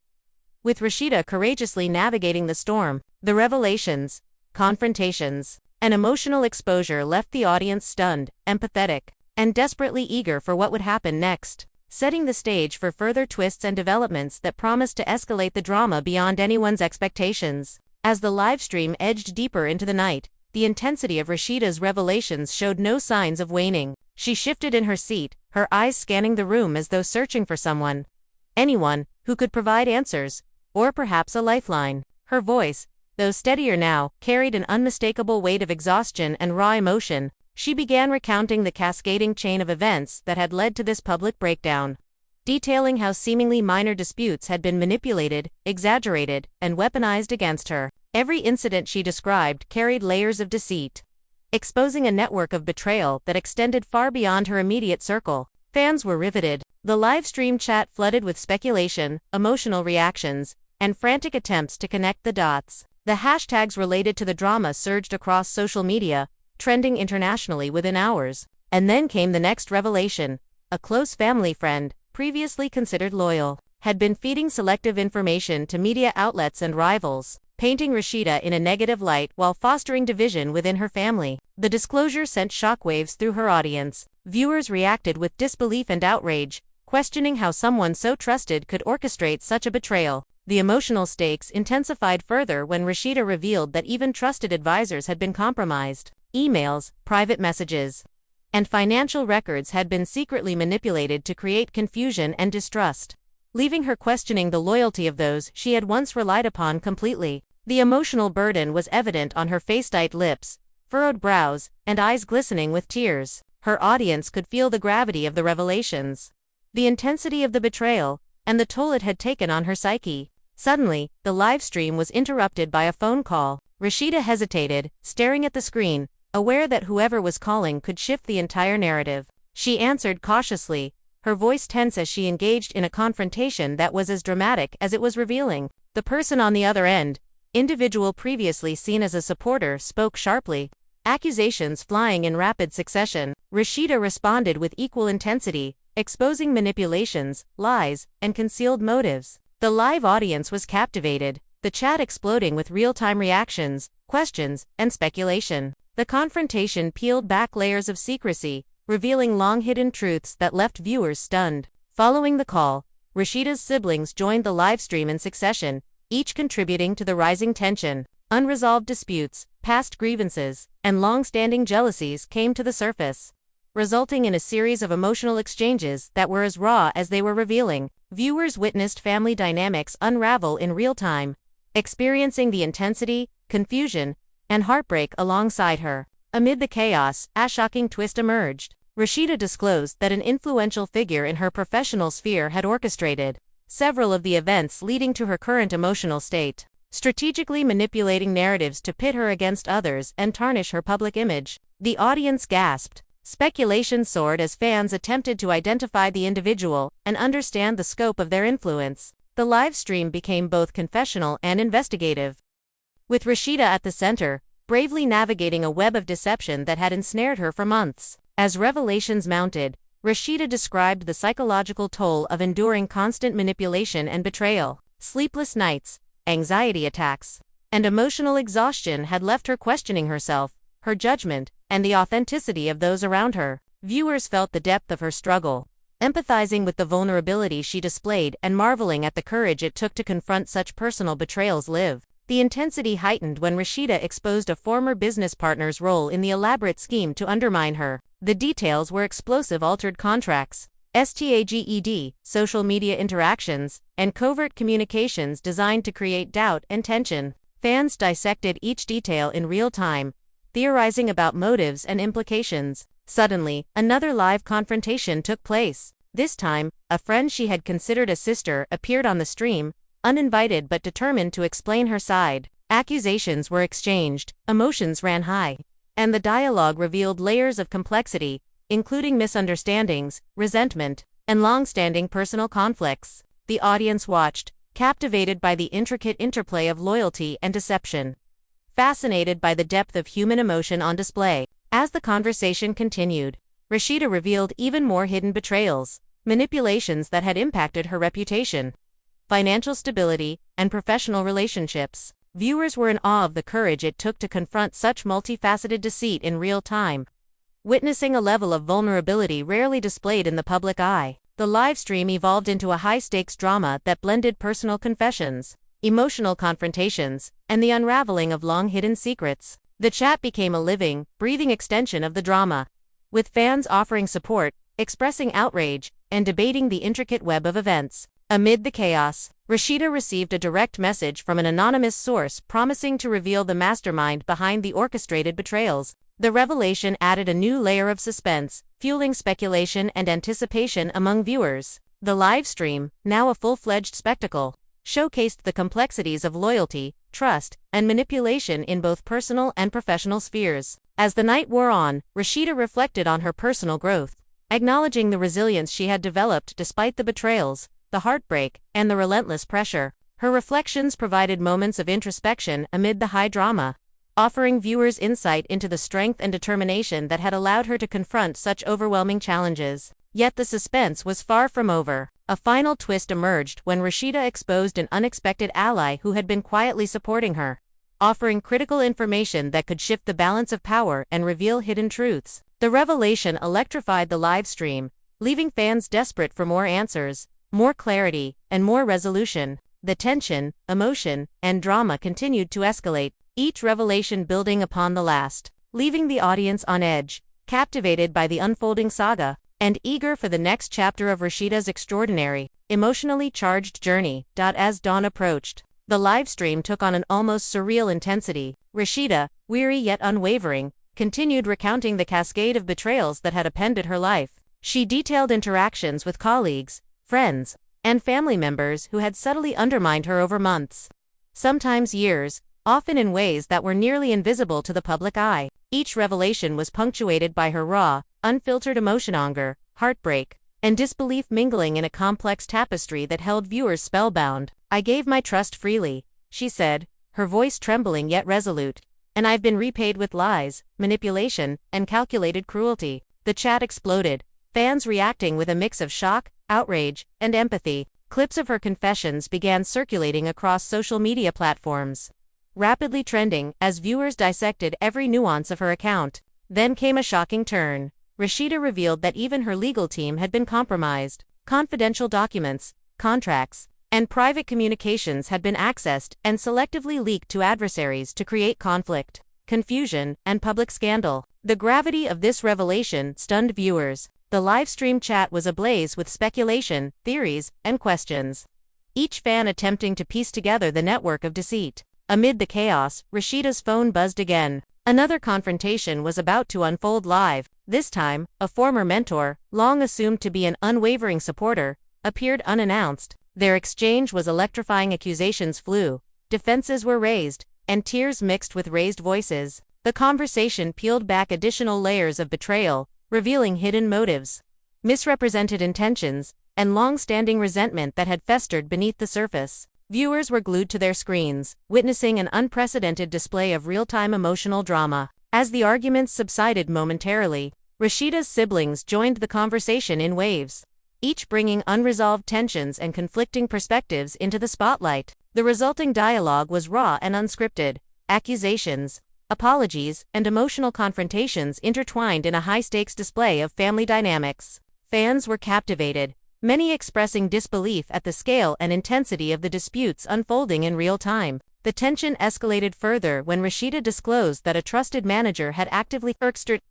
[SPEAKER 1] With Rasheeda courageously navigating the storm, the revelations, confrontations, and emotional exposure left the audience stunned, empathetic, and desperately eager for what would happen next, setting the stage for further twists and developments that promised to escalate the drama beyond anyone's expectations. As the livestream edged deeper into the night, the intensity of Rasheeda's revelations showed no signs of waning. She shifted in her seat, her eyes scanning the room as though searching for someone, anyone, who could provide answers, or perhaps a lifeline. Her voice, though steadier now, carried an unmistakable weight of exhaustion and raw emotion. She began recounting the cascading chain of events that had led to this public breakdown, detailing how seemingly minor disputes had been manipulated, exaggerated, and weaponized against her. Every incident she described carried layers of deceit, exposing a network of betrayal that extended far beyond her immediate circle. Fans were riveted. The livestream chat flooded with speculation, emotional reactions, and frantic attempts to connect the dots. The hashtags related to the drama surged across social media, trending internationally within hours. And then came the next revelation. A close family friend, previously considered loyal, had been feeding selective information to media outlets and rivals, painting Rasheeda in a negative light while fostering division within her family. The disclosure sent shockwaves through her audience. Viewers reacted with disbelief and outrage, questioning how someone so trusted could orchestrate such a betrayal. The emotional stakes intensified further when Rasheeda revealed that even trusted advisors had been compromised. Emails, private messages, and financial records had been secretly manipulated to create confusion and distrust, leaving her questioning the loyalty of those she had once relied upon completely. The emotional burden was evident on her face-tight lips, furrowed brows, and eyes glistening with tears. Her audience could feel the gravity of the revelations, the intensity of the betrayal, and the toll it had taken on her psyche. Suddenly, the live stream was interrupted by a phone call. Rasheeda hesitated, staring at the screen, aware that whoever was calling could shift the entire narrative. She answered cautiously, her voice tense as she engaged in a confrontation that was as dramatic as it was revealing. The person on the other end, individual previously seen as a supporter, spoke sharply, accusations flying in rapid succession. Rasheeda responded with equal intensity, exposing manipulations, lies, and concealed motives. The live audience was captivated, the chat exploding with real-time reactions, questions, and speculation. The confrontation peeled back layers of secrecy, revealing long-hidden truths that left viewers stunned. Following the call, Rasheeda's siblings joined the livestream in succession, each contributing to the rising tension. Unresolved disputes, past grievances, and long-standing jealousies came to the surface, resulting in a series of emotional exchanges that were as raw as they were revealing. Viewers witnessed family dynamics unravel in real time, experiencing the intensity, confusion, and heartbreak alongside her. Amid the chaos, a shocking twist emerged. Rasheeda disclosed that an influential figure in her professional sphere had orchestrated several of the events leading to her current emotional state, strategically manipulating narratives to pit her against others and tarnish her public image. The audience gasped. Speculation soared as fans attempted to identify the individual and understand the scope of their influence. The live stream became both confessional and investigative, with Rasheeda at the center, bravely navigating a web of deception that had ensnared her for months. As revelations mounted, Rasheeda described the psychological toll of enduring constant manipulation and betrayal. Sleepless nights, anxiety attacks, and emotional exhaustion had left her questioning herself, her judgment, and the authenticity of those around her. Viewers felt the depth of her struggle, empathizing with the vulnerability she displayed and marveling at the courage it took to confront such personal betrayals live. The intensity heightened when Rasheeda exposed a former business partner's role in the elaborate scheme to undermine her. The details were explosive: altered contracts, STAGED, social media interactions, and covert communications designed to create doubt and tension. Fans dissected each detail in real time, theorizing about motives and implications. Suddenly, another live confrontation took place. This time, a friend she had considered a sister appeared on the stream, uninvited but determined to explain her side. Accusations were exchanged, emotions ran high, and the dialogue revealed layers of complexity, including misunderstandings, resentment, and long-standing personal conflicts. The audience watched, captivated by the intricate interplay of loyalty and deception, fascinated by the depth of human emotion on display. As the conversation continued, Rasheeda revealed even more hidden betrayals, manipulations that had impacted her reputation, financial stability, and professional relationships. Viewers were in awe of the courage it took to confront such multifaceted deceit in real time, witnessing a level of vulnerability rarely displayed in the public eye. The live stream evolved into a high-stakes drama that blended personal confessions, emotional confrontations, and the unraveling of long-hidden secrets. The chat became a living, breathing extension of the drama, with fans offering support, expressing outrage, and debating the intricate web of events. Amid the chaos, Rasheeda received a direct message from an anonymous source promising to reveal the mastermind behind the orchestrated betrayals. The revelation added a new layer of suspense, fueling speculation and anticipation among viewers. The live stream, now a full-fledged spectacle, showcased the complexities of loyalty, trust, and manipulation in both personal and professional spheres. As the night wore on, Rasheeda reflected on her personal growth, acknowledging the resilience she had developed despite the betrayals, the heartbreak, and the relentless pressure. Her reflections provided moments of introspection amid the high drama, offering viewers insight into the strength and determination that had allowed her to confront such overwhelming challenges. Yet the suspense was far from over. A final twist emerged when Rasheeda exposed an unexpected ally who had been quietly supporting her, offering critical information that could shift the balance of power and reveal hidden truths. The revelation electrified the live stream, leaving fans desperate for more answers, more clarity, and more resolution. The tension, emotion, and drama continued to escalate, each revelation building upon the last, leaving the audience on edge, captivated by the unfolding saga, and eager for the next chapter of Rasheeda's extraordinary, emotionally charged journey. As dawn approached, the live stream took on an almost surreal intensity. Rasheeda, weary yet unwavering, continued recounting the cascade of betrayals that had upended her life. She detailed interactions with colleagues, friends, and family members who had subtly undermined her over months, sometimes years, often in ways that were nearly invisible to the public eye. Each revelation was punctuated by her raw, unfiltered emotion, anger, heartbreak, and disbelief mingling in a complex tapestry that held viewers spellbound. "I gave my trust freely," she said, her voice trembling yet resolute, "and I've been repaid with lies, manipulation, and calculated cruelty." The chat exploded, fans reacting with a mix of shock, outrage, and empathy. Clips of her confessions began circulating across social media platforms, rapidly trending as viewers dissected every nuance of her account. Then came a shocking turn. Rasheeda revealed that even her legal team had been compromised. Confidential documents, contracts, and private communications had been accessed and selectively leaked to adversaries to create conflict, confusion, and public scandal. The gravity of this revelation stunned viewers. The live-stream chat was ablaze with speculation, theories, and questions, each fan attempting to piece together the network of deceit. Amid the chaos, Rasheeda's phone buzzed again. Another confrontation was about to unfold live. This time, a former mentor, long assumed to be an unwavering supporter, appeared unannounced. Their exchange was electrifying. Accusations flew, defenses were raised, and tears mixed with raised voices. The conversation peeled back additional layers of betrayal, revealing hidden motives, misrepresented intentions, and long-standing resentment that had festered beneath the surface. Viewers were glued to their screens, witnessing an unprecedented display of real-time emotional drama. As the arguments subsided momentarily, Rasheeda's siblings joined the conversation in waves, each bringing unresolved tensions and conflicting perspectives into the spotlight. The resulting dialogue was raw and unscripted. Accusations, apologies, and emotional confrontations intertwined in a high-stakes display of family dynamics. Fans were captivated, many expressing disbelief at the scale and intensity of the disputes unfolding in real time. The tension escalated further when Rasheeda disclosed that a trusted manager had actively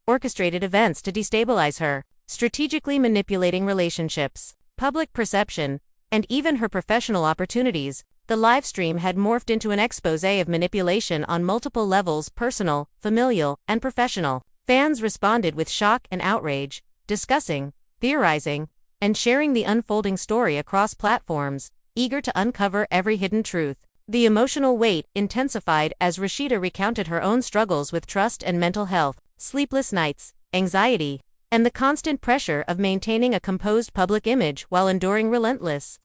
[SPEAKER 1] orchestrated events to destabilize her, strategically manipulating relationships, public perception, and even her professional opportunities. The livestream had morphed into an exposé of manipulation on multiple levels: personal, familial, and professional. Fans responded with shock and outrage, discussing, theorizing, and sharing the unfolding story across platforms, eager to uncover every hidden truth. The emotional weight intensified as Rasheeda recounted her own struggles with trust and mental health, sleepless nights, anxiety, and the constant pressure of maintaining a composed public image while enduring relentless,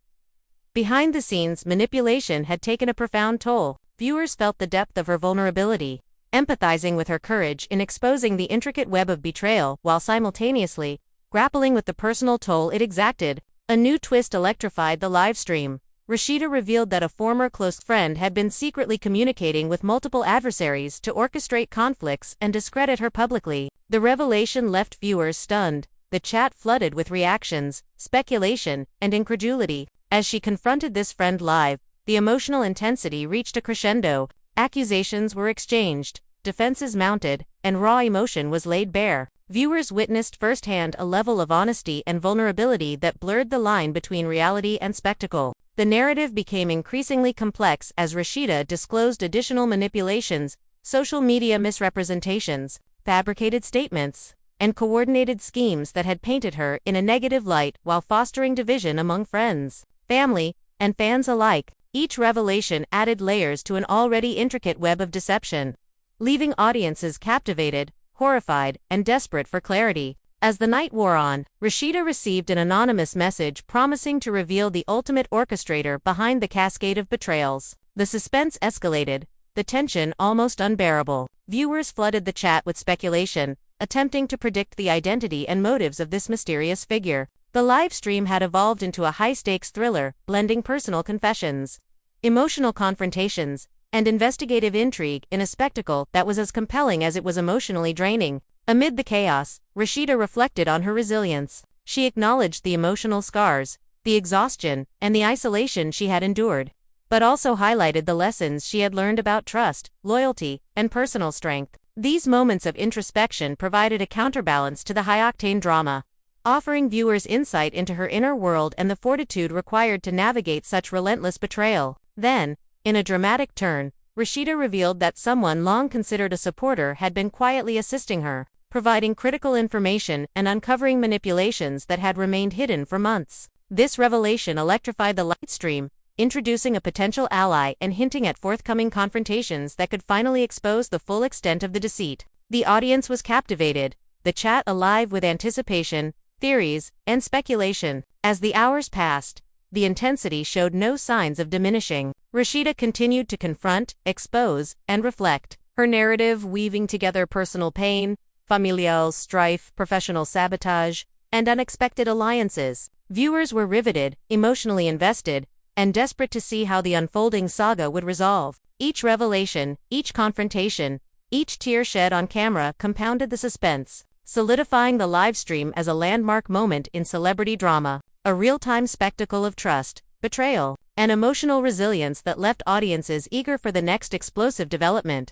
[SPEAKER 1] behind-the-scenes manipulation had taken a profound toll. Viewers felt the depth of her vulnerability, empathizing with her courage in exposing the intricate web of betrayal while simultaneously grappling with the personal toll it exacted. A new twist electrified the livestream. Rasheeda revealed that a former close friend had been secretly communicating with multiple adversaries to orchestrate conflicts and discredit her publicly. The revelation left viewers stunned. The chat flooded with reactions, speculation, and incredulity. As she confronted this friend live, the emotional intensity reached a crescendo. Accusations were exchanged, defenses mounted, and raw emotion was laid bare. Viewers witnessed firsthand a level of honesty and vulnerability that blurred the line between reality and spectacle. The narrative became increasingly complex as Rasheeda disclosed additional manipulations, social media misrepresentations, fabricated statements, and coordinated schemes that had painted her in a negative light while fostering division among friends, family, and fans alike. Each revelation added layers to an already intricate web of deception, leaving audiences captivated, horrified, and desperate for clarity. As the night wore on, Rasheeda received an anonymous message promising to reveal the ultimate orchestrator behind the cascade of betrayals. The suspense escalated, the tension almost unbearable. Viewers flooded the chat with speculation, attempting to predict the identity and motives of this mysterious figure. The live stream had evolved into a high-stakes thriller, blending personal confessions, emotional confrontations, and investigative intrigue in a spectacle that was as compelling as it was emotionally draining. Amid the chaos, Rasheeda reflected on her resilience. She acknowledged the emotional scars, the exhaustion, and the isolation she had endured, but also highlighted the lessons she had learned about trust, loyalty, and personal strength. These moments of introspection provided a counterbalance to the high-octane drama, offering viewers insight into her inner world and the fortitude required to navigate such relentless betrayal. Then, in a dramatic turn, Rasheeda revealed that someone long considered a supporter had been quietly assisting her, providing critical information and uncovering manipulations that had remained hidden for months. This revelation electrified the live stream, introducing a potential ally and hinting at forthcoming confrontations that could finally expose the full extent of the deceit. The audience was captivated, the chat alive with anticipation, theories, and speculation. As the hours passed, the intensity showed no signs of diminishing. Rasheeda continued to confront, expose, and reflect, her narrative weaving together personal pain, familial strife, professional sabotage, and unexpected alliances. Viewers were riveted, emotionally invested, and desperate to see how the unfolding saga would resolve. Each revelation, each confrontation, each tear shed on camera compounded the suspense, solidifying the livestream as a landmark moment in celebrity drama, a real-time spectacle of trust, betrayal, and emotional resilience that left audiences eager for the next explosive development.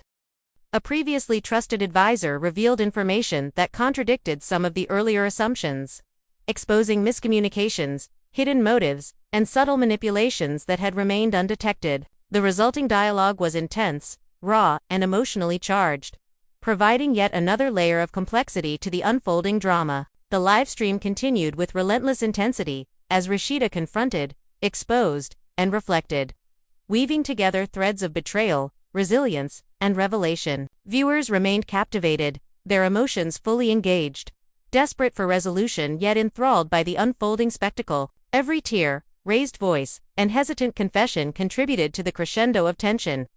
[SPEAKER 1] A previously trusted advisor revealed information that contradicted some of the earlier assumptions, exposing miscommunications, hidden motives, and subtle manipulations that had remained undetected. The resulting dialogue was intense, raw, and emotionally charged, providing yet another layer of complexity to the unfolding drama. The livestream continued with relentless intensity as Rasheeda confronted, exposed, and reflected, weaving together threads of betrayal, resilience, and revelation. Viewers remained captivated, their emotions fully engaged, desperate for resolution yet enthralled by the unfolding spectacle. Every tear, raised voice, and hesitant confession contributed to the crescendo of tension,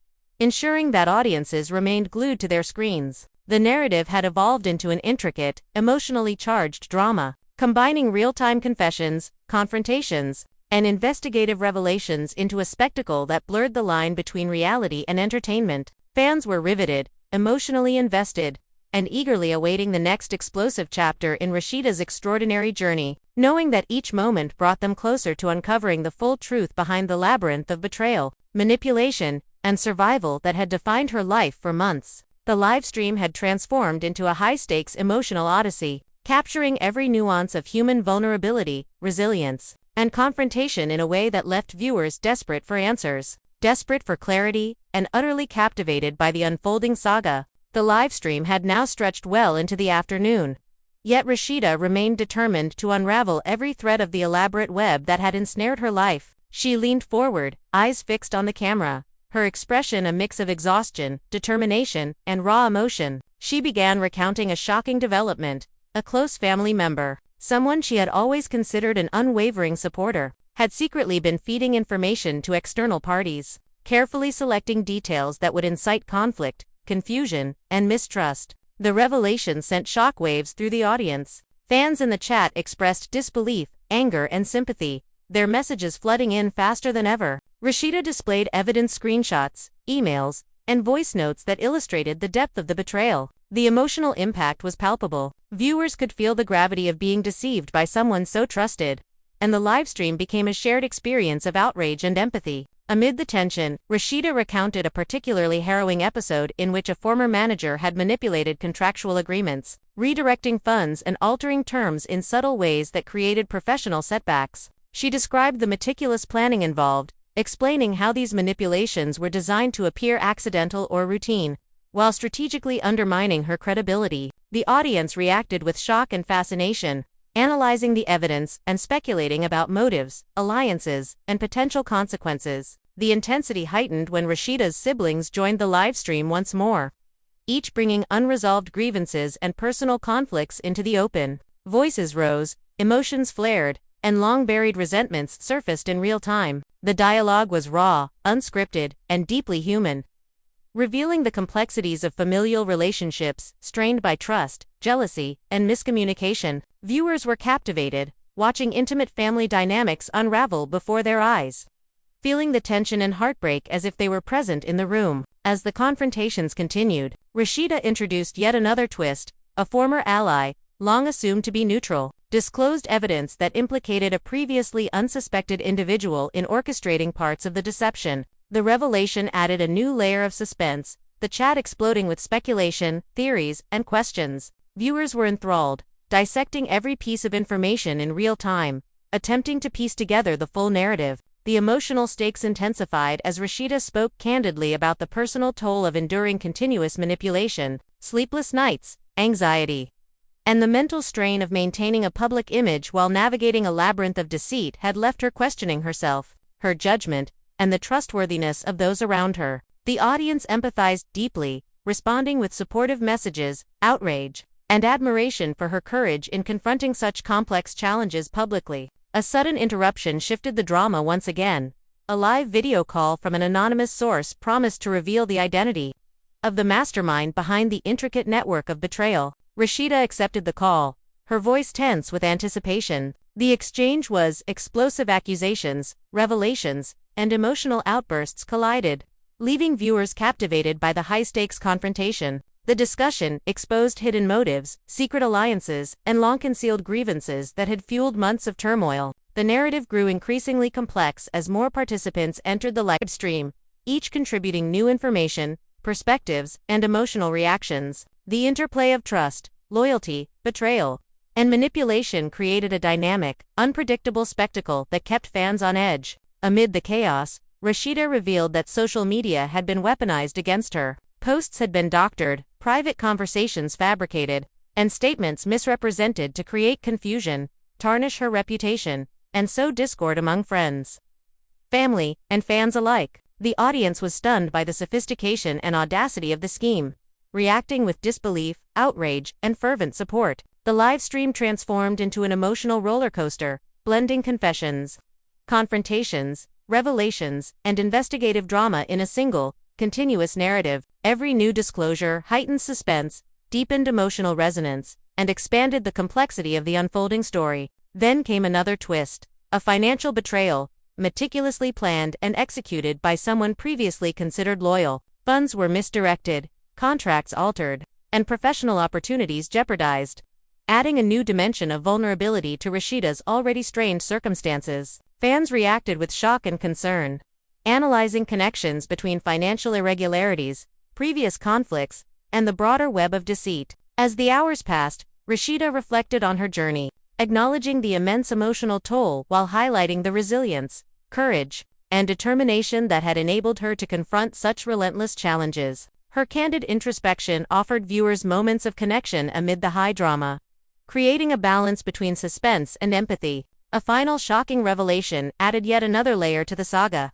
[SPEAKER 1] ensuring that audiences remained glued to their screens. The narrative had evolved into an intricate, emotionally charged drama, combining real-time confessions, confrontations, and investigative revelations into a spectacle that blurred the line between reality and entertainment. Fans were riveted, emotionally invested, and eagerly awaiting the next explosive chapter in Rasheeda's extraordinary journey, knowing that each moment brought them closer to uncovering the full truth behind the labyrinth of betrayal, manipulation, and survival that had defined her life for months. The livestream had transformed into a high-stakes emotional odyssey, capturing every nuance of human vulnerability, resilience, and confrontation in a way that left viewers desperate for answers, desperate for clarity, and utterly captivated by the unfolding saga. The livestream had now stretched well into the afternoon. Yet Rasheeda remained determined to unravel every thread of the elaborate web that had ensnared her life. She leaned forward, eyes fixed on the camera, her expression a mix of exhaustion, determination, and raw emotion. She began recounting a shocking development. A close family member, someone she had always considered an unwavering supporter, had secretly been feeding information to external parties, carefully selecting details that would incite conflict, confusion, and mistrust. The revelation sent shockwaves through the audience. Fans in the chat expressed disbelief, anger, and sympathy, their messages flooding in faster than ever. Rasheeda displayed evident screenshots, emails, and voice notes that illustrated the depth of the betrayal. The emotional impact was palpable. Viewers could feel the gravity of being deceived by someone so trusted, and the livestream became a shared experience of outrage and empathy. Amid the tension, Rasheeda recounted a particularly harrowing episode in which a former manager had manipulated contractual agreements, redirecting funds and altering terms in subtle ways that created professional setbacks. She described the meticulous planning involved, explaining how these manipulations were designed to appear accidental or routine, while strategically undermining her credibility. The audience reacted with shock and fascination, analyzing the evidence and speculating about motives, alliances, and potential consequences. The intensity heightened when Rasheeda's siblings joined the livestream once more, each bringing unresolved grievances and personal conflicts into the open. Voices rose, emotions flared, and long-buried resentments surfaced in real time. The dialogue was raw, unscripted, and deeply human, revealing the complexities of familial relationships strained by trust, jealousy, and miscommunication. Viewers were captivated, watching intimate family dynamics unravel before their eyes, feeling the tension and heartbreak as if they were present in the room. As the confrontations continued, Rasheeda introduced yet another twist. A former ally, long assumed to be neutral, disclosed evidence that implicated a previously unsuspected individual in orchestrating parts of the deception. The revelation added a new layer of suspense, the chat exploding with speculation, theories, and questions. Viewers were enthralled, dissecting every piece of information in real time, attempting to piece together the full narrative. The emotional stakes intensified as Rasheeda spoke candidly about the personal toll of enduring continuous manipulation, sleepless nights, anxiety, and the mental strain of maintaining a public image while navigating a labyrinth of deceit had left her questioning herself, her judgment, and the trustworthiness of those around her. The audience empathized deeply, responding with supportive messages, outrage, and admiration for her courage in confronting such complex challenges publicly. A sudden interruption shifted the drama once again. A live video call from an anonymous source promised to reveal the identity of the mastermind behind the intricate network of betrayal. Rasheeda accepted the call, her voice tense with anticipation. The exchange was explosive. Accusations, revelations, and emotional outbursts collided, leaving viewers captivated by the high-stakes confrontation. The discussion exposed hidden motives, secret alliances, and long-concealed grievances that had fueled months of turmoil. The narrative grew increasingly complex as more participants entered the live stream, each contributing new information, perspectives, and emotional reactions. The interplay of trust, loyalty, betrayal, and manipulation created a dynamic, unpredictable spectacle that kept fans on edge. Amid the chaos, Rasheeda revealed that social media had been weaponized against her. Posts had been doctored, private conversations fabricated, and statements misrepresented to create confusion, tarnish her reputation, and sow discord among friends, family, and fans alike. The audience was stunned by the sophistication and audacity of the scheme, reacting with disbelief, outrage, and fervent support. The live stream transformed into an emotional roller coaster, blending confessions, confrontations, revelations, and investigative drama in a single, continuous narrative. Every new disclosure heightened suspense, deepened emotional resonance, and expanded the complexity of the unfolding story. Then came another twist, a financial betrayal, meticulously planned and executed by someone previously considered loyal. Funds were misdirected, contracts altered, and professional opportunities jeopardized, adding a new dimension of vulnerability to Rasheeda's already strained circumstances. Fans reacted with shock and concern, analyzing connections between financial irregularities, previous conflicts, and the broader web of deceit. As the hours passed, Rasheeda reflected on her journey, acknowledging the immense emotional toll while highlighting the resilience, courage, and determination that had enabled her to confront such relentless challenges. Her candid introspection offered viewers moments of connection amid the high drama, creating a balance between suspense and empathy. A final shocking revelation added yet another layer to the saga.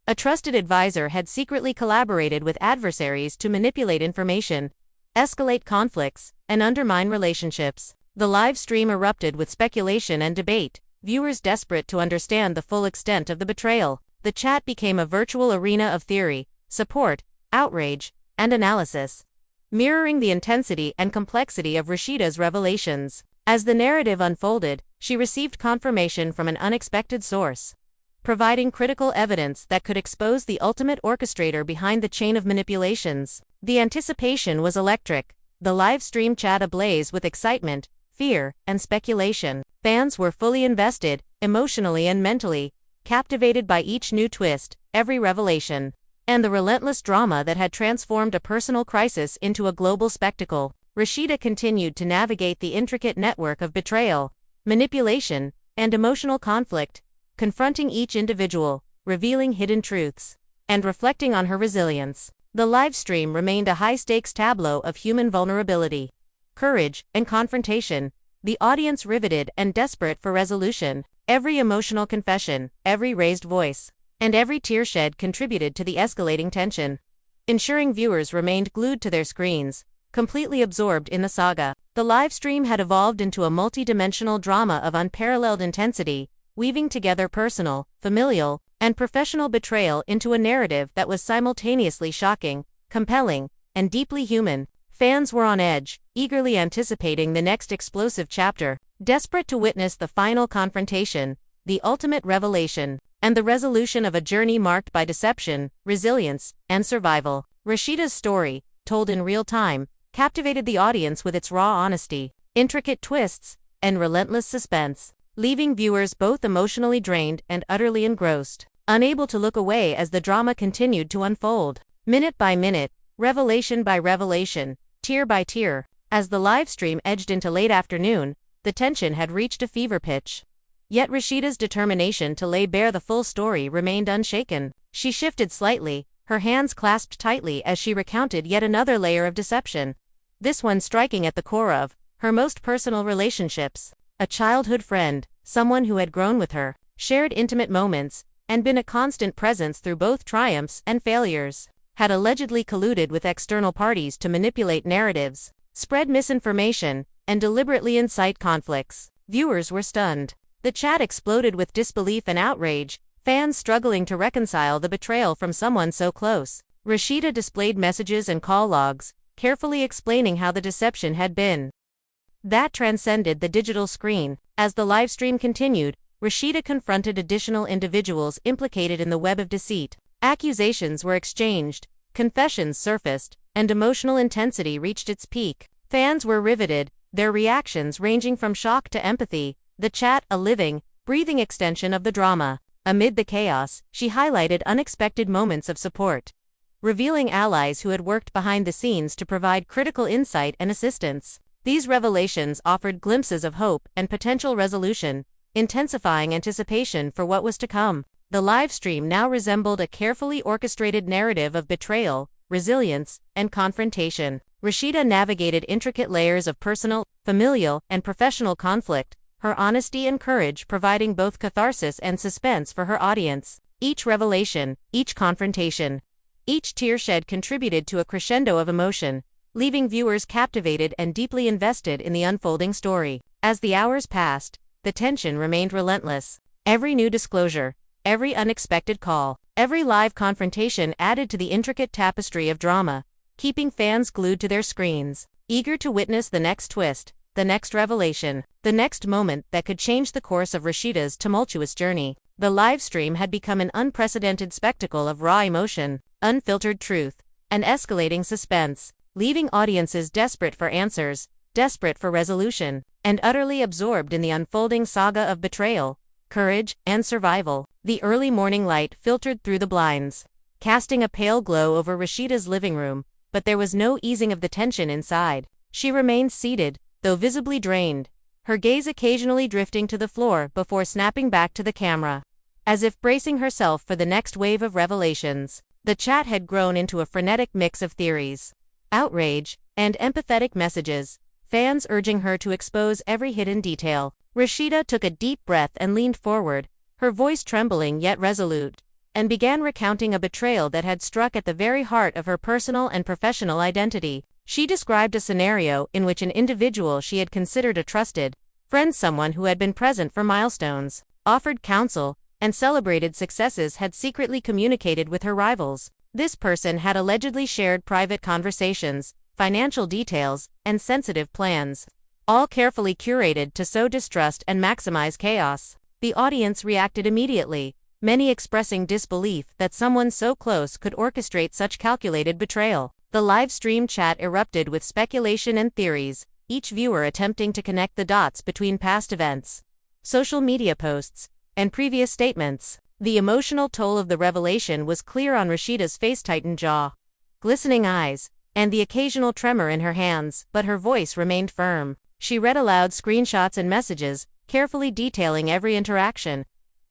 [SPEAKER 1] A trusted advisor had secretly collaborated with adversaries to manipulate information, escalate conflicts, and undermine relationships. The live stream erupted with speculation and debate, viewers desperate to understand the full extent of the betrayal. The chat became a virtual arena of theory, support, outrage, and analysis, mirroring the intensity and complexity of Rasheeda's revelations. As the narrative unfolded, she received confirmation from an unexpected source, providing critical evidence that could expose the ultimate orchestrator behind the chain of manipulations. The anticipation was electric, the live stream chat ablaze with excitement, fear, and speculation. Fans were fully invested, emotionally and mentally, captivated by each new twist, every revelation, and the relentless drama that had transformed a personal crisis into a global spectacle. Rasheeda continued to navigate the intricate network of betrayal, manipulation, and emotional conflict, confronting each individual, revealing hidden truths, and reflecting on her resilience. The live stream remained a high-stakes tableau of human vulnerability, courage, and confrontation, the audience riveted and desperate for resolution. Every emotional confession, every raised voice, and every tear shed contributed to the escalating tension, ensuring viewers remained glued to their screens, completely absorbed in the saga. The live stream had evolved into a multi-dimensional drama of unparalleled intensity, weaving together personal, familial, and professional betrayal into a narrative that was simultaneously shocking, compelling, and deeply human. Fans were on edge, eagerly anticipating the next explosive chapter, desperate to witness the final confrontation, the ultimate revelation, and the resolution of a journey marked by deception, resilience, and survival. Rasheeda's story, told in real time, captivated the audience with its raw honesty, intricate twists, and relentless suspense, leaving viewers both emotionally drained and utterly engrossed, unable to look away as the drama continued to unfold. Minute by minute, revelation by revelation, tier by tier, as the live stream edged into late afternoon, the tension had reached a fever pitch. Yet Rasheeda's determination to lay bare the full story remained unshaken. She shifted slightly, her hands clasped tightly as she recounted yet another layer of deception, this one striking at the core of her most personal relationships. A childhood friend, someone who had grown with her, shared intimate moments, and been a constant presence through both triumphs and failures, had allegedly colluded with external parties to manipulate narratives, spread misinformation, and deliberately incite conflicts. Viewers were stunned. The chat exploded with disbelief and outrage, fans struggling to reconcile the betrayal from someone so close. Rasheeda displayed messages and call logs, carefully explaining how the deception had been that transcended the digital screen. As the livestream continued, Rasheeda confronted additional individuals implicated in the web of deceit. Accusations were exchanged, confessions surfaced, and emotional intensity reached its peak. Fans were riveted, their reactions ranging from shock to empathy, the chat a living, breathing extension of the drama. Amid the chaos, she highlighted unexpected moments of support, revealing allies who had worked behind the scenes to provide critical insight and assistance. These revelations offered glimpses of hope and potential resolution, intensifying anticipation for what was to come. The live stream now resembled a carefully orchestrated narrative of betrayal, resilience, and confrontation. Rasheeda navigated intricate layers of personal, familial, and professional conflict, her honesty and courage providing both catharsis and suspense for her audience. Each revelation, each confrontation, each tear shed contributed to a crescendo of emotion, leaving viewers captivated and deeply invested in the unfolding story. As the hours passed, the tension remained relentless. Every new disclosure, every unexpected call, every live confrontation added to the intricate tapestry of drama, keeping fans glued to their screens, eager to witness the next twist, the next revelation, the next moment that could change the course of Rasheeda's tumultuous journey. The live stream had become an unprecedented spectacle of raw emotion, unfiltered truth, and escalating suspense, leaving audiences desperate for answers, desperate for resolution, and utterly absorbed in the unfolding saga of betrayal, courage, and survival. The early morning light filtered through the blinds, casting a pale glow over Rasheeda's living room, but there was no easing of the tension inside. She remained seated, though visibly drained, her gaze occasionally drifting to the floor before snapping back to the camera, as if bracing herself for the next wave of revelations. The chat had grown into a frenetic mix of theories, outrage, and empathetic messages, fans urging her to expose every hidden detail. Rasheeda took a deep breath and leaned forward, her voice trembling yet resolute, and began recounting a betrayal that had struck at the very heart of her personal and professional identity. She described a scenario in which an individual she had considered a trusted friend, someone who had been present for milestones, offered counsel, and celebrated successes, had secretly communicated with her rivals. This person had allegedly shared private conversations, financial details, and sensitive plans, all carefully curated to sow distrust and maximize chaos. The audience reacted immediately, many expressing disbelief that someone so close could orchestrate such calculated betrayal. The live stream chat erupted with speculation and theories, each viewer attempting to connect the dots between past events, social media posts, and previous statements. The emotional toll of the revelation was clear on Rasheeda's face-tightened jaw, glistening eyes, and the occasional tremor in her hands, but her voice remained firm. She read aloud screenshots and messages, carefully detailing every interaction,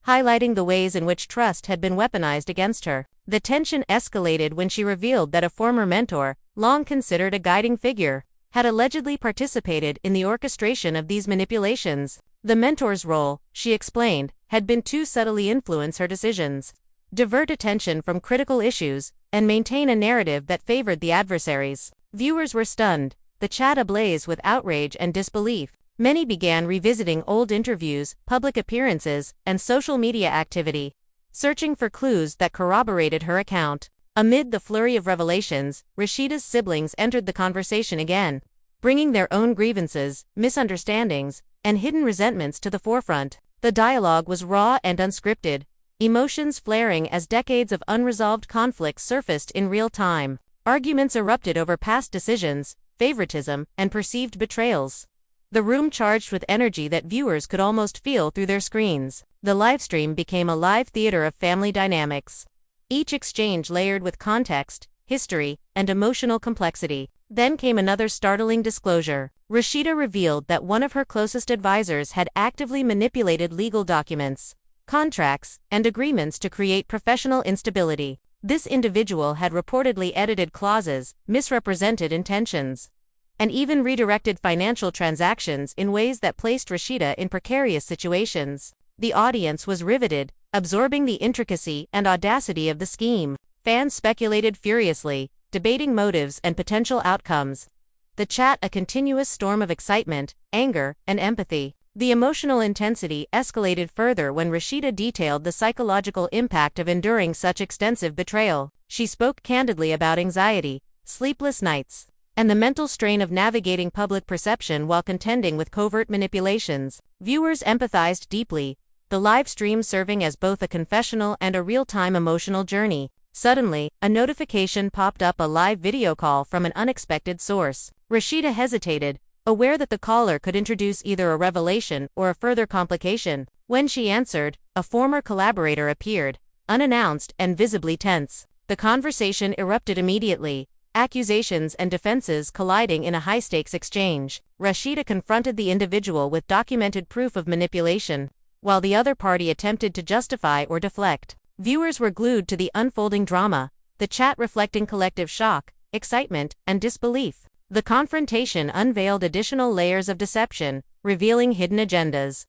[SPEAKER 1] highlighting the ways in which trust had been weaponized against her. The tension escalated when she revealed that a former mentor, long considered a guiding figure, had allegedly participated in the orchestration of these manipulations. The mentor's role, she explained, had been to subtly influence her decisions, divert attention from critical issues, and maintain a narrative that favored the adversaries. Viewers were stunned, the chat ablaze with outrage and disbelief. Many began revisiting old interviews, public appearances, and social media activity, searching for clues that corroborated her account. Amid the flurry of revelations, Rasheeda's siblings entered the conversation again, bringing their own grievances, misunderstandings, and hidden resentments to the forefront. The dialogue was raw and unscripted, emotions flaring as decades of unresolved conflicts surfaced in real time. Arguments erupted over past decisions, favoritism, and perceived betrayals. The room charged with energy that viewers could almost feel through their screens. The livestream became a live theater of family dynamics, each exchange layered with context, history, and emotional complexity. Then came another startling disclosure. Rasheeda revealed that one of her closest advisors had actively manipulated legal documents, contracts, and agreements to create professional instability. This individual had reportedly edited clauses, misrepresented intentions, and even redirected financial transactions in ways that placed Rasheeda in precarious situations. The audience was riveted, absorbing the intricacy and audacity of the scheme. Fans speculated furiously, debating motives and potential outcomes. The chat a continuous storm of excitement, anger, and empathy. The emotional intensity escalated further when Rasheeda detailed the psychological impact of enduring such extensive betrayal. She spoke candidly about anxiety, sleepless nights, and the mental strain of navigating public perception while contending with covert manipulations. Viewers empathized deeply, the live stream serving as both a confessional and a real-time emotional journey. Suddenly, a notification popped up, a live video call from an unexpected source. Rasheeda hesitated, aware that the caller could introduce either a revelation or a further complication. When she answered, a former collaborator appeared, unannounced and visibly tense. The conversation erupted immediately, accusations and defenses colliding in a high-stakes exchange. Rasheeda confronted the individual with documented proof of manipulation, while the other party attempted to justify or deflect. Viewers were glued to the unfolding drama, the chat reflecting collective shock, excitement, and disbelief. The confrontation unveiled additional layers of deception, revealing hidden agendas,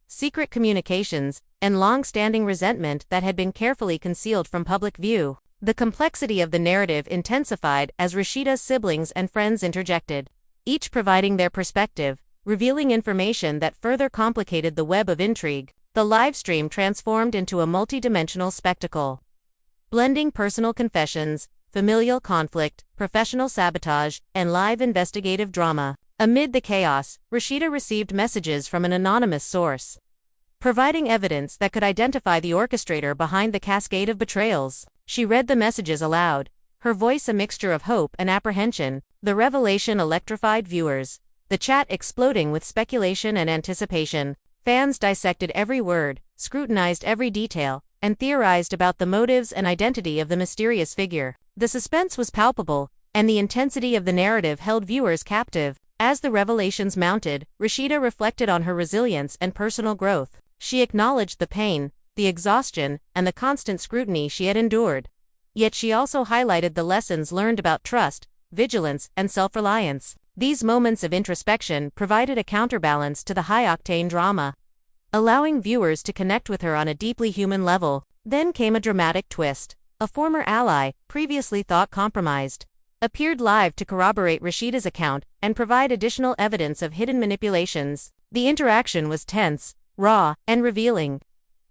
[SPEAKER 1] secret communications, and long-standing resentment that had been carefully concealed from public view. The complexity of the narrative intensified as Rasheeda's siblings and friends interjected, each providing their perspective, revealing information that further complicated the web of intrigue. The livestream transformed into a multi-dimensional spectacle, blending personal confessions, familial conflict, professional sabotage, and live investigative drama. Amid the chaos, Rasheeda received messages from an anonymous source, providing evidence that could identify the orchestrator behind the cascade of betrayals. She read the messages aloud, her voice a mixture of hope and apprehension. The revelation electrified viewers, the chat exploding with speculation and anticipation. Fans dissected every word, scrutinized every detail, and theorized about the motives and identity of the mysterious figure. The suspense was palpable, and the intensity of the narrative held viewers captive. As the revelations mounted, Rasheeda reflected on her resilience and personal growth. She acknowledged the pain, the exhaustion, and the constant scrutiny she had endured. Yet she also highlighted the lessons learned about trust, vigilance, and self-reliance. These moments of introspection provided a counterbalance to the high-octane drama, allowing viewers to connect with her on a deeply human level. Then came a dramatic twist. A former ally, previously thought compromised, appeared live to corroborate Rasheeda's account and provide additional evidence of hidden manipulations. The interaction was tense, raw, and revealing,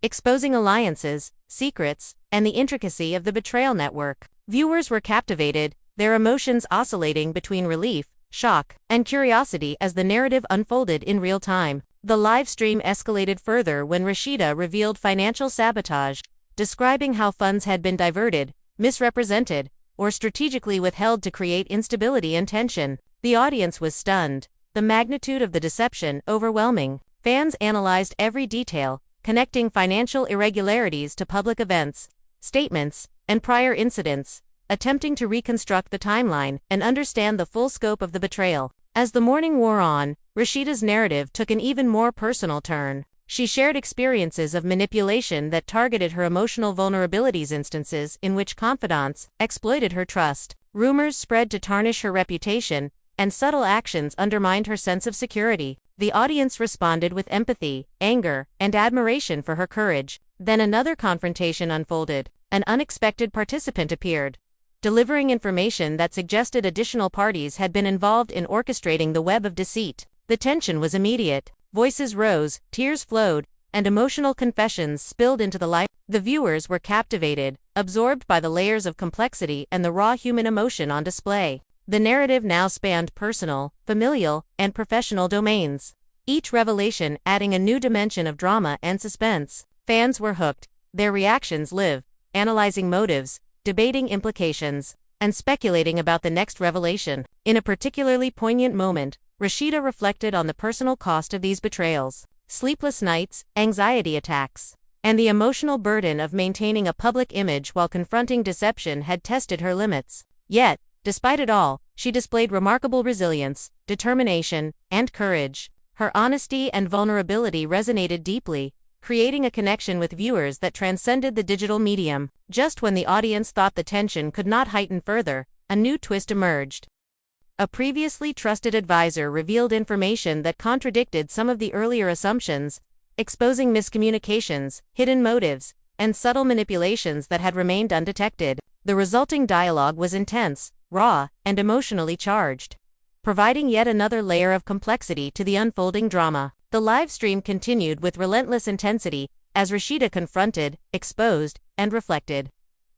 [SPEAKER 1] exposing alliances, secrets, and the intricacy of the betrayal network. Viewers were captivated, their emotions oscillating between relief, shock, and curiosity as the narrative unfolded in real time. The live stream escalated further when Rasheeda revealed financial sabotage, describing how funds had been diverted, misrepresented, or strategically withheld to create instability and tension. The audience was stunned, the magnitude of the deception overwhelming. Fans analyzed every detail, connecting financial irregularities to public events, statements, and prior incidents, attempting to reconstruct the timeline and understand the full scope of the betrayal. As the morning wore on, Rasheeda's narrative took an even more personal turn. She shared experiences of manipulation that targeted her emotional vulnerabilities, instances in which confidants exploited her trust. Rumors spread to tarnish her reputation, and subtle actions undermined her sense of security. The audience responded with empathy, anger, and admiration for her courage. Then another confrontation unfolded. An unexpected participant appeared, delivering information that suggested additional parties had been involved in orchestrating the web of deceit. The tension was immediate. Voices rose, tears flowed, and emotional confessions spilled into the light. The viewers were captivated, absorbed by the layers of complexity and the raw human emotion on display. The narrative now spanned personal, familial, and professional domains, each revelation adding a new dimension of drama and suspense. Fans were hooked, their reactions live, analyzing motives, debating implications, and speculating about the next revelation. In a particularly poignant moment, Rasheeda reflected on the personal cost of these betrayals: sleepless nights, anxiety attacks, and the emotional burden of maintaining a public image while confronting deception had tested her limits. Yet, despite it all, she displayed remarkable resilience, determination, and courage. Her honesty and vulnerability resonated deeply, creating a connection with viewers that transcended the digital medium. Just when the audience thought the tension could not heighten further, a new twist emerged. A previously trusted advisor revealed information that contradicted some of the earlier assumptions, exposing miscommunications, hidden motives, and subtle manipulations that had remained undetected. The resulting dialogue was intense, raw, and emotionally charged, providing yet another layer of complexity to the unfolding drama. The live stream continued with relentless intensity as Rasheeda confronted, exposed, and reflected,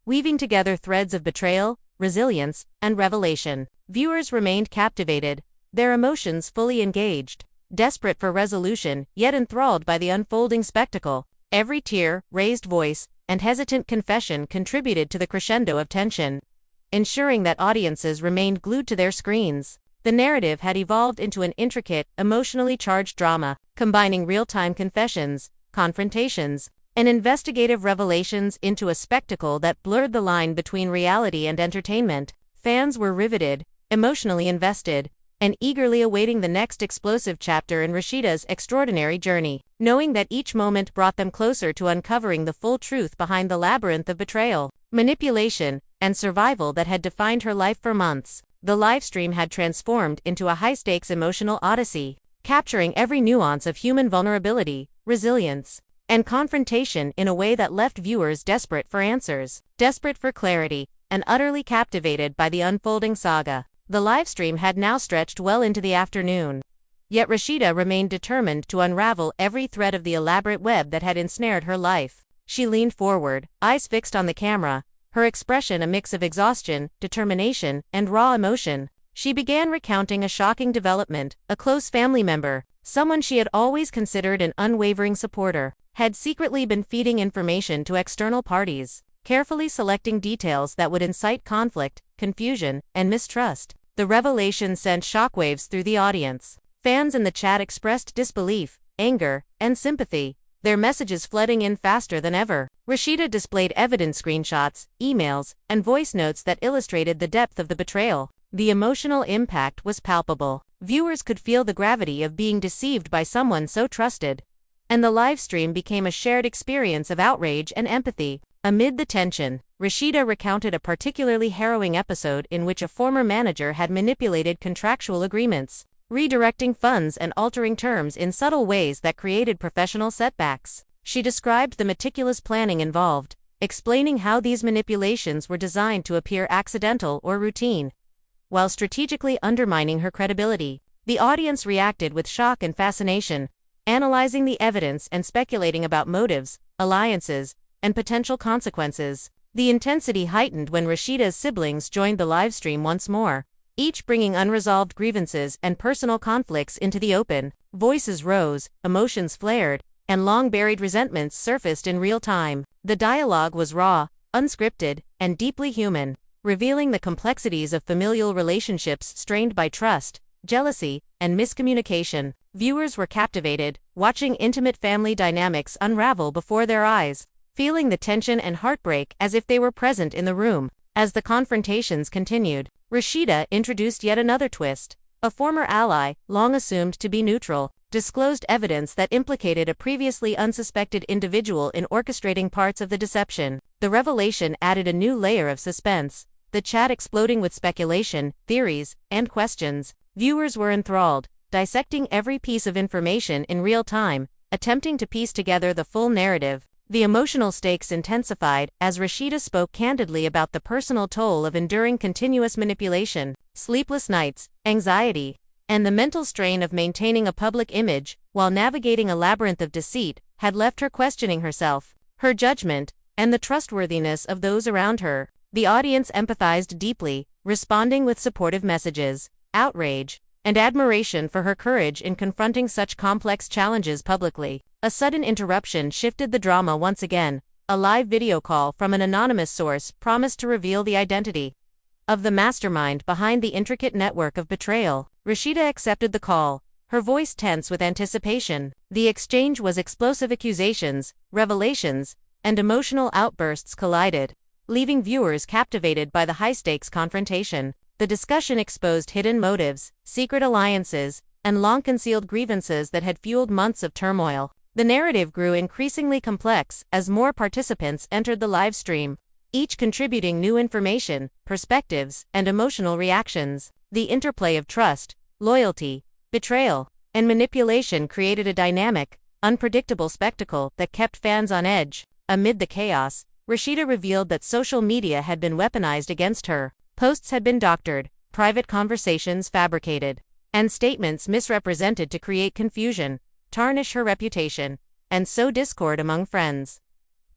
[SPEAKER 1] weaving together threads of betrayal, resilience, and revelation. Viewers remained captivated, their emotions fully engaged, desperate for resolution, yet enthralled by the unfolding spectacle. Every tear, raised voice, and hesitant confession contributed to the crescendo of tension, ensuring that audiences remained glued to their screens. The narrative had evolved into an intricate, emotionally charged drama, combining real-time confessions, confrontations, and investigative revelations into a spectacle that blurred the line between reality and entertainment. Fans were riveted, emotionally invested, and eagerly awaiting the next explosive chapter in Rasheeda's extraordinary journey, knowing that each moment brought them closer to uncovering the full truth behind the labyrinth of betrayal, manipulation, and survival that had defined her life for months. The livestream had transformed into a high-stakes emotional odyssey, capturing every nuance of human vulnerability, resilience, and confrontation in a way that left viewers desperate for answers, desperate for clarity, and utterly captivated by the unfolding saga. The livestream had now stretched well into the afternoon. Yet Rasheeda remained determined to unravel every thread of the elaborate web that had ensnared her life. She leaned forward, eyes fixed on the camera, her expression a mix of exhaustion, determination, and raw emotion. She began recounting a shocking development. A close family member, someone she had always considered an unwavering supporter, had secretly been feeding information to external parties, carefully selecting details that would incite conflict, confusion, and mistrust. The revelation sent shockwaves through the audience. Fans in the chat expressed disbelief, anger, and sympathy, their messages flooding in faster than ever. Rasheeda displayed evident screenshots, emails, and voice notes that illustrated the depth of the betrayal. The emotional impact was palpable. Viewers could feel the gravity of being deceived by someone so trusted, and the live stream became a shared experience of outrage and empathy. Amid the tension, Rasheeda recounted a particularly harrowing episode in which a former manager had manipulated contractual agreements, redirecting funds and altering terms in subtle ways that created professional setbacks. She described the meticulous planning involved, explaining how these manipulations were designed to appear accidental or routine, while strategically undermining her credibility. The audience reacted with shock and fascination, analyzing the evidence and speculating about motives, alliances, and potential consequences. The intensity heightened when Rasheeda's siblings joined the livestream once more, each bringing unresolved grievances and personal conflicts into the open. Voices rose, emotions flared, and long-buried resentments surfaced in real time. The dialogue was raw, unscripted, and deeply human, revealing the complexities of familial relationships strained by trust, jealousy, and miscommunication. Viewers were captivated, watching intimate family dynamics unravel before their eyes, feeling the tension and heartbreak as if they were present in the room. As the confrontations continued, Rasheeda introduced yet another twist. A former ally, long assumed to be neutral, disclosed evidence that implicated a previously unsuspected individual in orchestrating parts of the deception. The revelation added a new layer of suspense, the chat exploding with speculation, theories, and questions. Viewers were enthralled, dissecting every piece of information in real time, attempting to piece together the full narrative. The emotional stakes intensified as Rasheeda spoke candidly about the personal toll of enduring continuous manipulation, sleepless nights, anxiety, and the mental strain of maintaining a public image while navigating a labyrinth of deceit had left her questioning herself, her judgment, and the trustworthiness of those around her. The audience empathized deeply, responding with supportive messages, outrage, and admiration for her courage in confronting such complex challenges publicly. A sudden interruption shifted the drama once again. A live video call from an anonymous source promised to reveal the identity of the mastermind behind the intricate network of betrayal. Rasheeda accepted the call, her voice tense with anticipation. The exchange was explosive. Accusations, revelations, and emotional outbursts collided, leaving viewers captivated by the high-stakes confrontation. The discussion exposed hidden motives, secret alliances, and long-concealed grievances that had fueled months of turmoil. The narrative grew increasingly complex as more participants entered the live stream, each contributing new information, perspectives, and emotional reactions. The interplay of trust, loyalty, betrayal, and manipulation created a dynamic, unpredictable spectacle that kept fans on edge. Amid the chaos, Rasheeda revealed that social media had been weaponized against her. Posts had been doctored, private conversations fabricated, and statements misrepresented to create confusion, tarnish her reputation, and sow discord among friends,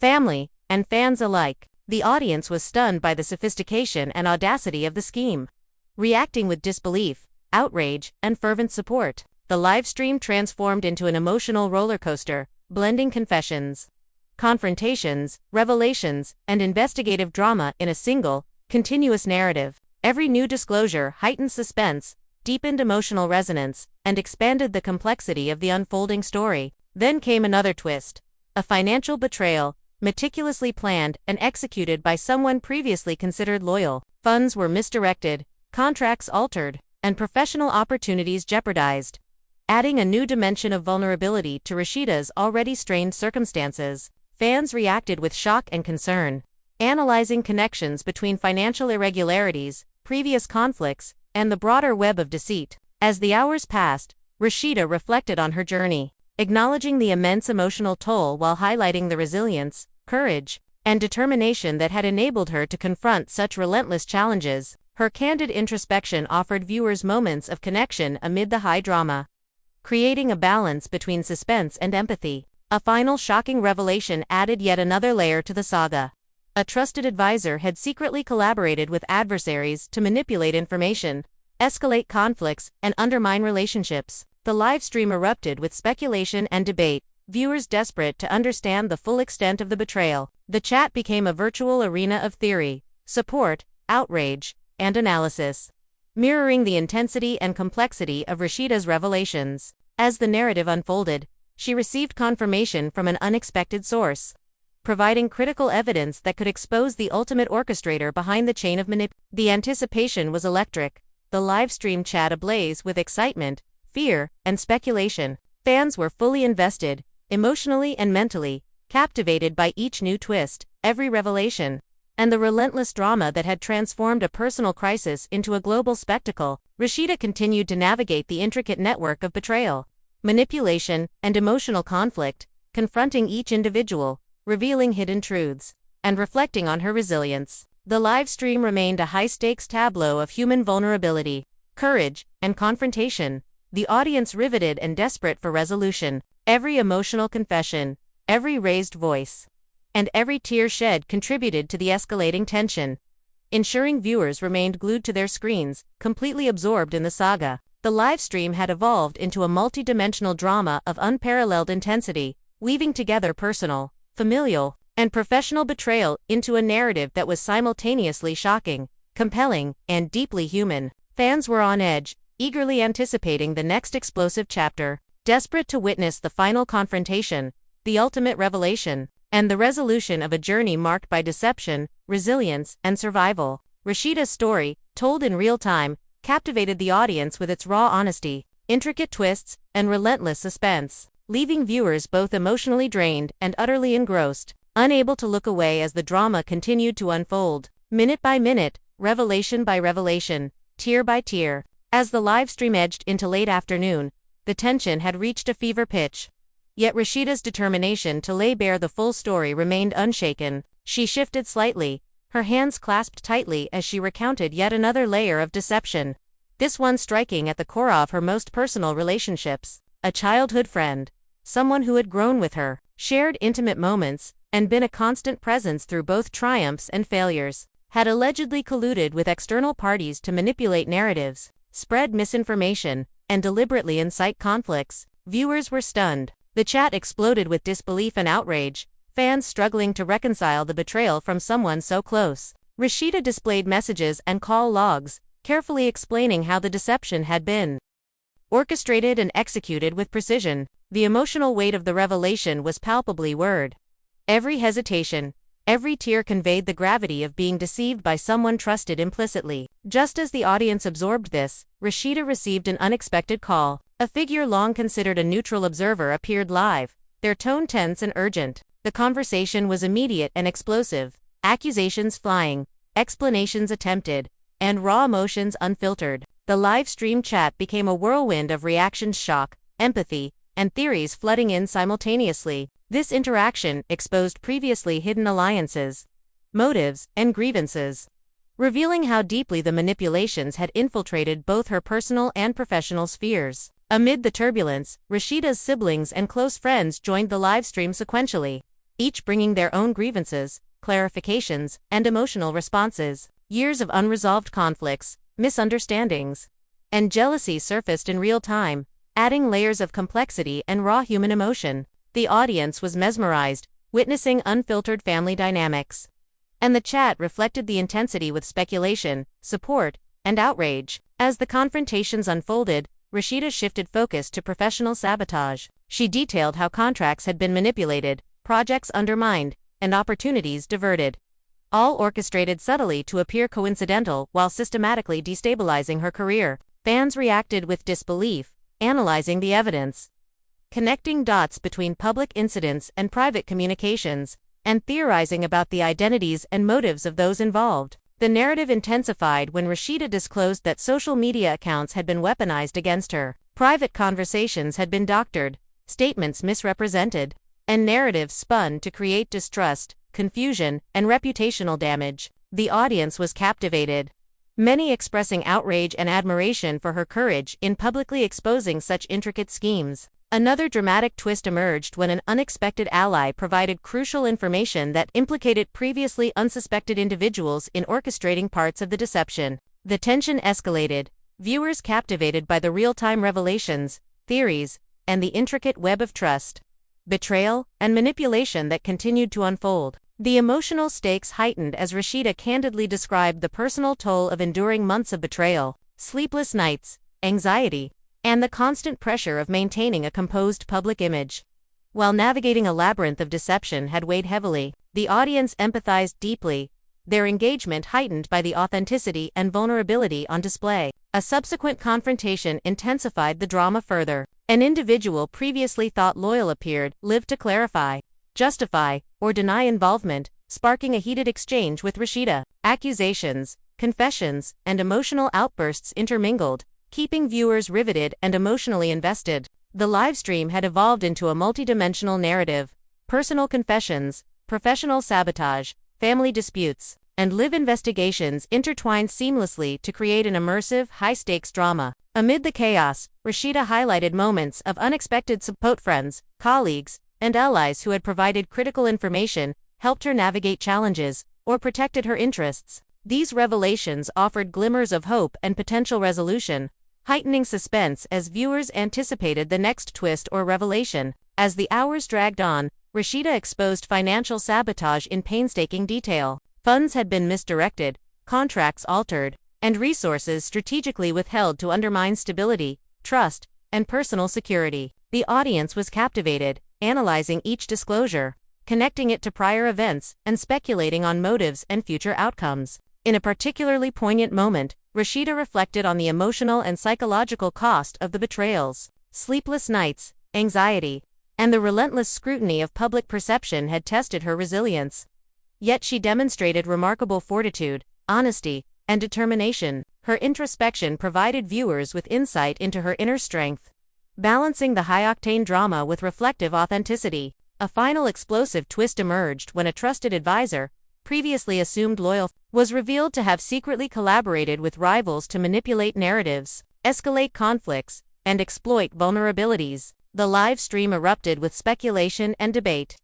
[SPEAKER 1] family, and fans alike. The audience was stunned by the sophistication and audacity of the scheme. Reacting with disbelief, outrage, and fervent support, the live stream transformed into an emotional roller coaster, blending confessions, confrontations, revelations, and investigative drama in a single, continuous narrative. Every new disclosure heightened suspense, deepened emotional resonance, and expanded the complexity of the unfolding story. Then came another twist: a financial betrayal, meticulously planned and executed by someone previously considered loyal. Funds were misdirected, contracts altered, and professional opportunities jeopardized, adding a new dimension of vulnerability to Rasheeda's already strained circumstances. Fans reacted with shock and concern, analyzing connections between financial irregularities, previous conflicts, and the broader web of deceit. As the hours passed, Rasheeda reflected on her journey, acknowledging the immense emotional toll while highlighting the resilience, courage, and determination that had enabled her to confront such relentless challenges. Her candid introspection offered viewers moments of connection amid the high drama, creating a balance between suspense and empathy. A final shocking revelation added yet another layer to the saga. A trusted advisor had secretly collaborated with adversaries to manipulate information, escalate conflicts, and undermine relationships. The live stream erupted with speculation and debate, viewers desperate to understand the full extent of the betrayal. The chat became a virtual arena of theory, support, outrage, and analysis, mirroring the intensity and complexity of Rasheeda's revelations. As the narrative unfolded, she received confirmation from an unexpected source, providing critical evidence that could expose the ultimate orchestrator behind the chain of manipulation. The anticipation was electric, the live stream chat ablaze with excitement, fear, and speculation. Fans were fully invested, emotionally and mentally, captivated by each new twist, every revelation, and the relentless drama that had transformed a personal crisis into a global spectacle. Rasheeda continued to navigate the intricate network of betrayal, manipulation, and emotional conflict, confronting each individual, revealing hidden truths, and reflecting on her resilience. The live stream remained a high-stakes tableau of human vulnerability, courage, and confrontation, the audience riveted and desperate for resolution. Every emotional confession, every raised voice, and every tear shed contributed to the escalating tension, ensuring viewers remained glued to their screens, completely absorbed in the saga. The live stream had evolved into a multi-dimensional drama of unparalleled intensity, weaving together personal, familial, and professional betrayal into a narrative that was simultaneously shocking, compelling, and deeply human. Fans were on edge, eagerly anticipating the next explosive chapter, desperate to witness the final confrontation, the ultimate revelation, and the resolution of a journey marked by deception, resilience, and survival. Rasheeda's story, told in real time, captivated the audience with its raw honesty, intricate twists, and relentless suspense, leaving viewers both emotionally drained and utterly engrossed, unable to look away as the drama continued to unfold, minute by minute, revelation by revelation, tier by tier. As the live stream edged into late afternoon, the tension had reached a fever pitch. Yet Rasheeda's determination to lay bare the full story remained unshaken. She shifted slightly, her hands clasped tightly as she recounted yet another layer of deception, this one striking at the core of her most personal relationships. A childhood friend, someone who had grown with her, shared intimate moments, and been a constant presence through both triumphs and failures. had allegedly colluded with external parties to manipulate narratives, spread misinformation, and deliberately incite conflicts. Viewers were stunned. The chat exploded with disbelief and outrage, fans struggling to reconcile the betrayal from someone so close. Rasheeda displayed messages and call logs, carefully explaining how the deception had been orchestrated and executed with precision. The emotional weight of the revelation was palpably word. Every hesitation, every tear conveyed the gravity of being deceived by someone trusted implicitly. Just as the audience absorbed this, Rasheeda received an unexpected call. A figure long considered a neutral observer appeared live, their tone tense and urgent. The conversation was immediate and explosive, accusations flying, explanations attempted, and raw emotions unfiltered. The live stream chat became a whirlwind of reactions, shock, empathy, and theories flooding in simultaneously. This interaction exposed previously hidden alliances, motives, and grievances, revealing how deeply the manipulations had infiltrated both her personal and professional spheres. Amid the turbulence, Rasheeda's siblings and close friends joined the livestream sequentially, each bringing their own grievances, clarifications, and emotional responses. Years of unresolved conflicts, misunderstandings, and jealousy surfaced in real time, adding layers of complexity and raw human emotion. The audience was mesmerized, witnessing unfiltered family dynamics. And the chat reflected the intensity with speculation, support, and outrage. As the confrontations unfolded, Rasheeda shifted focus to professional sabotage. She detailed how contracts had been manipulated, projects undermined, and opportunities diverted, all orchestrated subtly to appear coincidental while systematically destabilizing her career. Fans reacted with disbelief, analyzing the evidence, connecting dots between public incidents and private communications, and theorizing about the identities and motives of those involved. The narrative intensified when Rasheeda disclosed that social media accounts had been weaponized against her. Private conversations had been doctored, statements misrepresented, and narratives spun to create distrust, confusion, and reputational damage. The audience was captivated, many expressing outrage and admiration for her courage in publicly exposing such intricate schemes. Another dramatic twist emerged when an unexpected ally provided crucial information that implicated previously unsuspected individuals in orchestrating parts of the deception. The tension escalated, viewers captivated by the real-time revelations, theories, and the intricate web of trust, betrayal, and manipulation that continued to unfold. The emotional stakes heightened as Rasheeda candidly described the personal toll of enduring months of betrayal, sleepless nights, anxiety, and the constant pressure of maintaining a composed public image. While navigating a labyrinth of deception had weighed heavily, the audience empathized deeply, their engagement heightened by the authenticity and vulnerability on display. A subsequent confrontation intensified the drama further. An individual previously thought loyal appeared, lived to clarify, justify, or deny involvement, sparking a heated exchange with Rasheeda. Accusations, confessions, and emotional outbursts intermingled, keeping viewers riveted and emotionally invested. The livestream had evolved into a multidimensional narrative: personal confessions, professional sabotage, family disputes, and live investigations intertwined seamlessly to create an immersive, high-stakes drama. Amid the chaos, Rasheeda highlighted moments of unexpected support. Friends, colleagues, and allies who had provided critical information, helped her navigate challenges, or protected her interests. These revelations offered glimmers of hope and potential resolution, heightening suspense as viewers anticipated the next twist or revelation. As the hours dragged on, Rasheeda exposed financial sabotage in painstaking detail. Funds had been misdirected, contracts altered, and resources strategically withheld to undermine stability, trust, and personal security. The audience was captivated, analyzing each disclosure, connecting it to prior events, and speculating on motives and future outcomes. In a particularly poignant moment, Rasheeda reflected on the emotional and psychological cost of the betrayals. Sleepless nights, anxiety, and the relentless scrutiny of public perception had tested her resilience. Yet she demonstrated remarkable fortitude, honesty, and determination. Her introspection provided viewers with insight into her inner strength, balancing the high-octane drama with reflective authenticity. A final explosive twist emerged when a trusted advisor, previously assumed loyal, was revealed to have secretly collaborated with rivals to manipulate narratives, escalate conflicts, and exploit vulnerabilities. The live stream erupted with speculation and debate,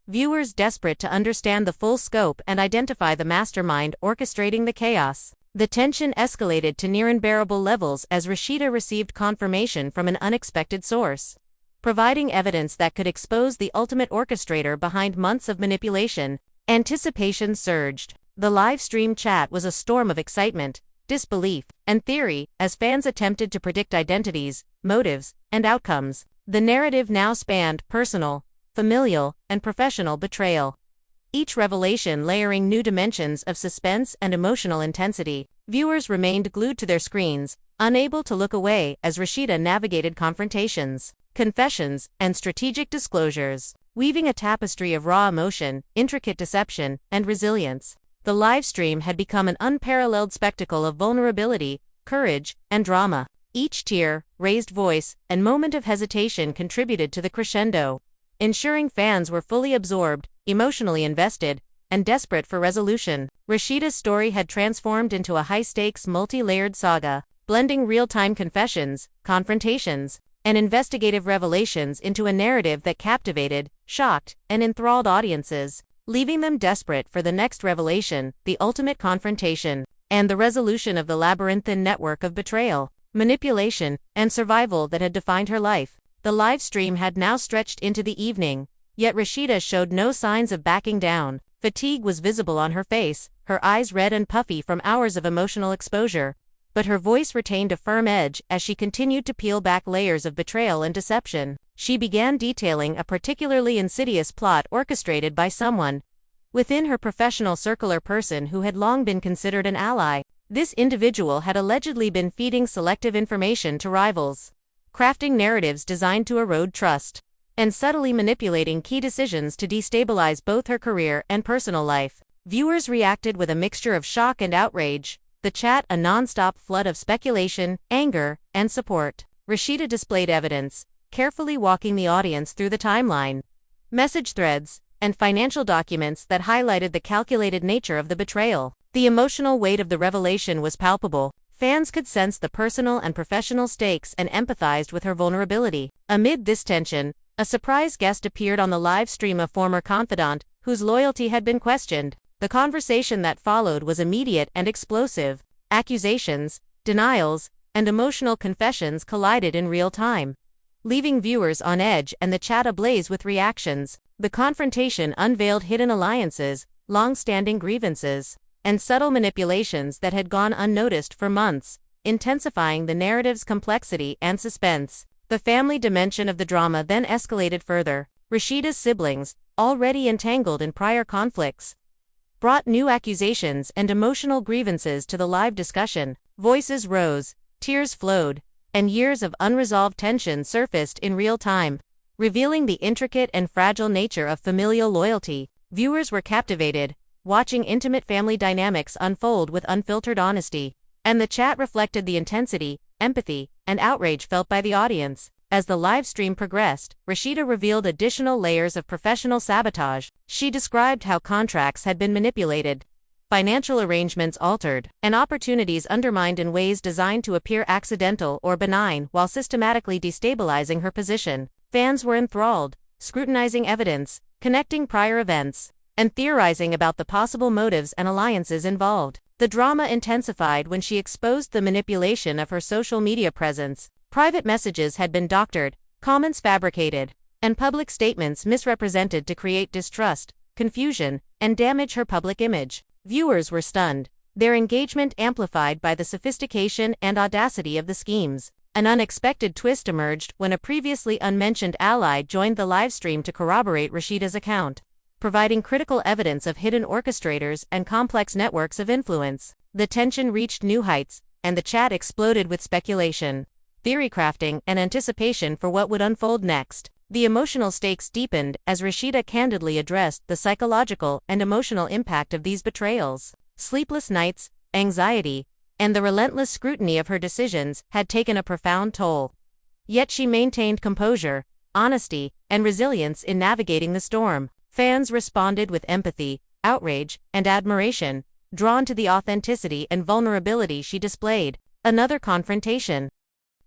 [SPEAKER 1] viewers desperate to understand the full scope and identify the mastermind orchestrating the chaos. The tension escalated to near unbearable levels as Rasheeda received confirmation from an unexpected source, providing evidence that could expose the ultimate orchestrator behind months of manipulation. Anticipation surged. The live stream chat was a storm of excitement, disbelief, and theory as fans attempted to predict identities, motives, and outcomes. The narrative now spanned personal, familial, and professional betrayal, each revelation layering new dimensions of suspense and emotional intensity. Viewers remained glued to their screens, unable to look away as Rasheeda navigated confrontations, confessions, and strategic disclosures, weaving a tapestry of raw emotion, intricate deception, and resilience. The live stream had become an unparalleled spectacle of vulnerability, courage, and drama. Each tear, raised voice, and moment of hesitation contributed to the crescendo, ensuring fans were fully absorbed, emotionally invested, and desperate for resolution. Rasheeda's story had transformed into a high-stakes, multi-layered saga, blending real-time confessions, confrontations, and investigative revelations into a narrative that captivated, shocked, and enthralled audiences, leaving them desperate for the next revelation, the ultimate confrontation, and the resolution of the labyrinthine network of betrayal, manipulation, and survival that had defined her life. The live stream had now stretched into the evening, yet Rasheeda showed no signs of backing down. Fatigue was visible on her face, her eyes red and puffy from hours of emotional exposure, but her voice retained a firm edge as she continued to peel back layers of betrayal and deception. She began detailing a particularly insidious plot orchestrated by someone within her professional circle or person who had long been considered an ally. This individual had allegedly been feeding selective information to rivals, crafting narratives designed to erode trust, and subtly manipulating key decisions to destabilize both her career and personal life. Viewers reacted with a mixture of shock and outrage, the chat a non-stop flood of speculation, anger, and support. Rasheeda displayed evidence, carefully walking the audience through the timeline, message threads, and financial documents that highlighted the calculated nature of the betrayal. The emotional weight of the revelation was palpable. Fans could sense the personal and professional stakes and empathized with her vulnerability. Amid this tension, a surprise guest appeared on the live stream, a former confidant, whose loyalty had been questioned. The conversation that followed was immediate and explosive. Accusations, denials, and emotional confessions collided in real time, leaving viewers on edge and the chat ablaze with reactions. The confrontation unveiled hidden alliances, long-standing grievances, and subtle manipulations that had gone unnoticed for months, intensifying the narrative's complexity and suspense. The family dimension of the drama then escalated further. Rasheeda's siblings, already entangled in prior conflicts, brought new accusations and emotional grievances to the live discussion. Voices rose, tears flowed, and years of unresolved tension surfaced in real time, revealing the intricate and fragile nature of familial loyalty. Viewers were captivated, watching intimate family dynamics unfold with unfiltered honesty, and the chat reflected the intensity, empathy, and outrage felt by the audience. As the live stream progressed, Rasheeda revealed additional layers of professional sabotage. She described how contracts had been manipulated, financial arrangements altered, and opportunities undermined in ways designed to appear accidental or benign while systematically destabilizing her position. Fans were enthralled, scrutinizing evidence, connecting prior events, and theorizing about the possible motives and alliances involved. The drama intensified when she exposed the manipulation of her social media presence. Private messages had been doctored, comments fabricated, and public statements misrepresented to create distrust, confusion, and damage her public image. Viewers were stunned, their engagement amplified by the sophistication and audacity of the schemes. An unexpected twist emerged when a previously unmentioned ally joined the livestream to corroborate Rasheeda's account, providing critical evidence of hidden orchestrators and complex networks of influence. The tension reached new heights, and the chat exploded with speculation, theory crafting, and anticipation for what would unfold next. The emotional stakes deepened as Rasheeda candidly addressed the psychological and emotional impact of these betrayals. Sleepless nights, anxiety, and the relentless scrutiny of her decisions had taken a profound toll. Yet she maintained composure, honesty, and resilience in navigating the storm. Fans responded with empathy, outrage, and admiration, drawn to the authenticity and vulnerability she displayed. Another confrontation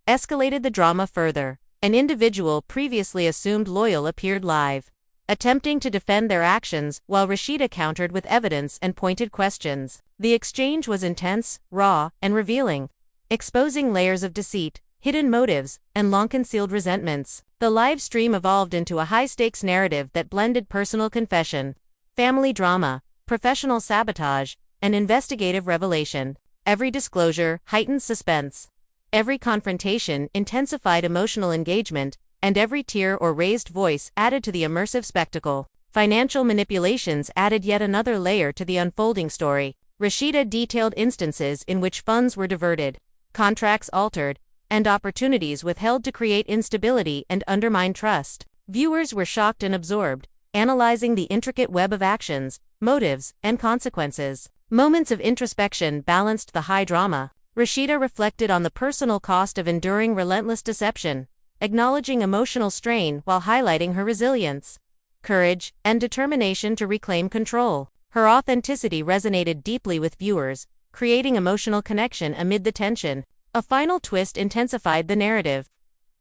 [SPEAKER 1] escalated the drama further. An individual previously assumed loyal appeared live, attempting to defend their actions while Rasheeda countered with evidence and pointed questions. The exchange was intense, raw, and revealing, exposing layers of deceit, hidden motives, and long-concealed resentments. The live stream evolved into a high-stakes narrative that blended personal confession, family drama, professional sabotage, and investigative revelation. Every disclosure heightened suspense. Every confrontation intensified emotional engagement, and every tear or raised voice added to the immersive spectacle. Financial manipulations added yet another layer to the unfolding story. Rasheeda detailed instances in which funds were diverted, contracts altered, and opportunities withheld to create instability and undermine trust. Viewers were shocked and absorbed, analyzing the intricate web of actions, motives, and consequences. Moments of introspection balanced the high drama. Rasheeda reflected on the personal cost of enduring relentless deception, acknowledging emotional strain while highlighting her resilience, courage, and determination to reclaim control. Her authenticity resonated deeply with viewers, creating emotional connection amid the tension. A final twist intensified the narrative.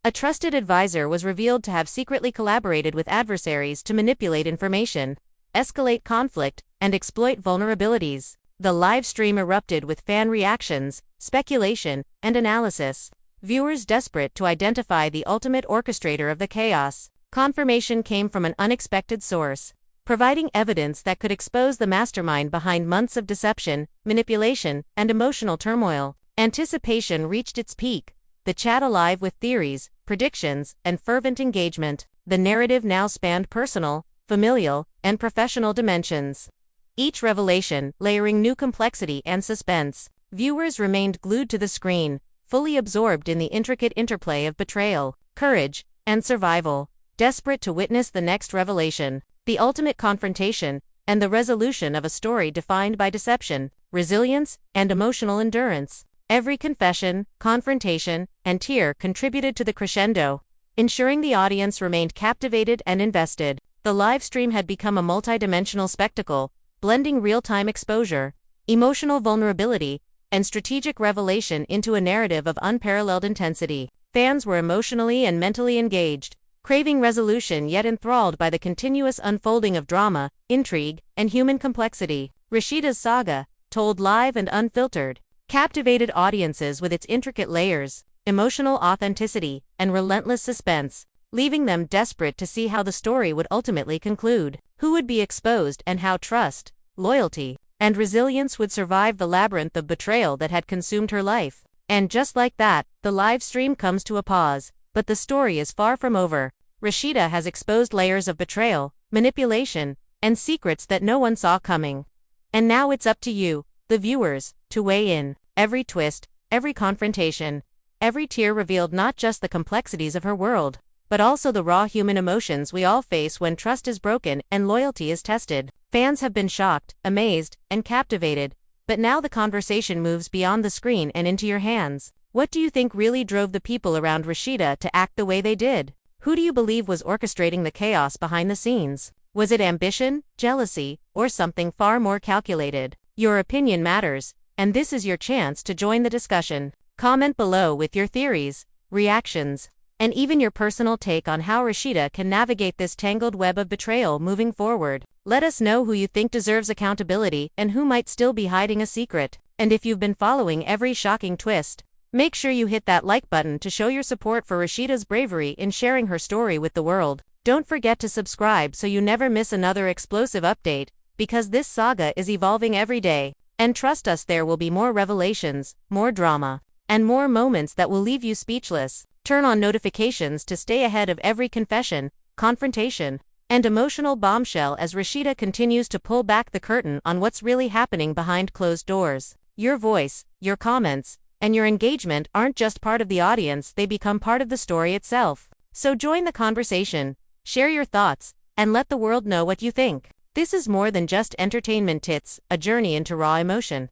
[SPEAKER 1] A trusted advisor was revealed to have secretly collaborated with adversaries to manipulate information, escalate conflict, and exploit vulnerabilities. The live stream erupted with fan reactions, speculation, and analysis. Viewers desperate to identify the ultimate orchestrator of the chaos. Confirmation came from an unexpected source, providing evidence that could expose the mastermind behind months of deception, manipulation, and emotional turmoil. Anticipation reached its peak, the chat alive with theories, predictions, and fervent engagement. The narrative now spanned personal, familial, and professional dimensions, each revelation layering new complexity and suspense. Viewers remained glued to the screen, fully absorbed in the intricate interplay of betrayal, courage, and survival, desperate to witness the next revelation, the ultimate confrontation, and the resolution of a story defined by deception, resilience, and emotional endurance. Every confession, confrontation, and tear contributed to the crescendo, ensuring the audience remained captivated and invested. The live stream had become a multidimensional spectacle, blending real-time exposure, emotional vulnerability, and strategic revelation into a narrative of unparalleled intensity. Fans were emotionally and mentally engaged, craving resolution yet enthralled by the continuous unfolding of drama, intrigue, and human complexity. Rasheeda's saga, told live and unfiltered, captivated audiences with its intricate layers, emotional authenticity, and relentless suspense, leaving them desperate to see how the story would ultimately conclude. Who would be exposed and how trust, loyalty, and resilience would survive the labyrinth of betrayal that had consumed her life. And just like that, the live stream comes to a pause. But the story is far from over. Rasheeda has exposed layers of betrayal, manipulation, and secrets that no one saw coming. And now it's up to you, the viewers, to weigh in. Every twist, every confrontation, every tear revealed not just the complexities of her world, but also the raw human emotions we all face when trust is broken and loyalty is tested. Fans have been shocked, amazed, and captivated, but now the conversation moves beyond the screen and into your hands. What do you think really drove the people around Rasheeda to act the way they did? Who do you believe was orchestrating the chaos behind the scenes? Was it ambition, jealousy, or something far more calculated? Your opinion matters, and this is your chance to join the discussion. Comment below with your theories, reactions, and even your personal take on how Rasheeda can navigate this tangled web of betrayal moving forward. Let us know who you think deserves accountability and who might still be hiding a secret. And if you've been following every shocking twist, make sure you hit that like button to show your support for Rasheeda's bravery in sharing her story with the world. Don't forget to subscribe so you never miss another explosive update, because this saga is evolving every day. And trust us, there will be more revelations, more drama, and more moments that will leave you speechless. Turn on notifications to stay ahead of every confession, confrontation, and emotional bombshell as Rasheeda continues to pull back the curtain on what's really happening behind closed doors. Your voice, your comments, and your engagement aren't just part of the audience, they become part of the story itself. So join the conversation, share your thoughts, and let the world know what you think. This is more than just entertainment, it's a journey into raw emotion,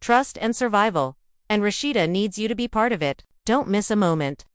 [SPEAKER 1] trust, and survival, and Rasheeda needs you to be part of it. Don't miss a moment.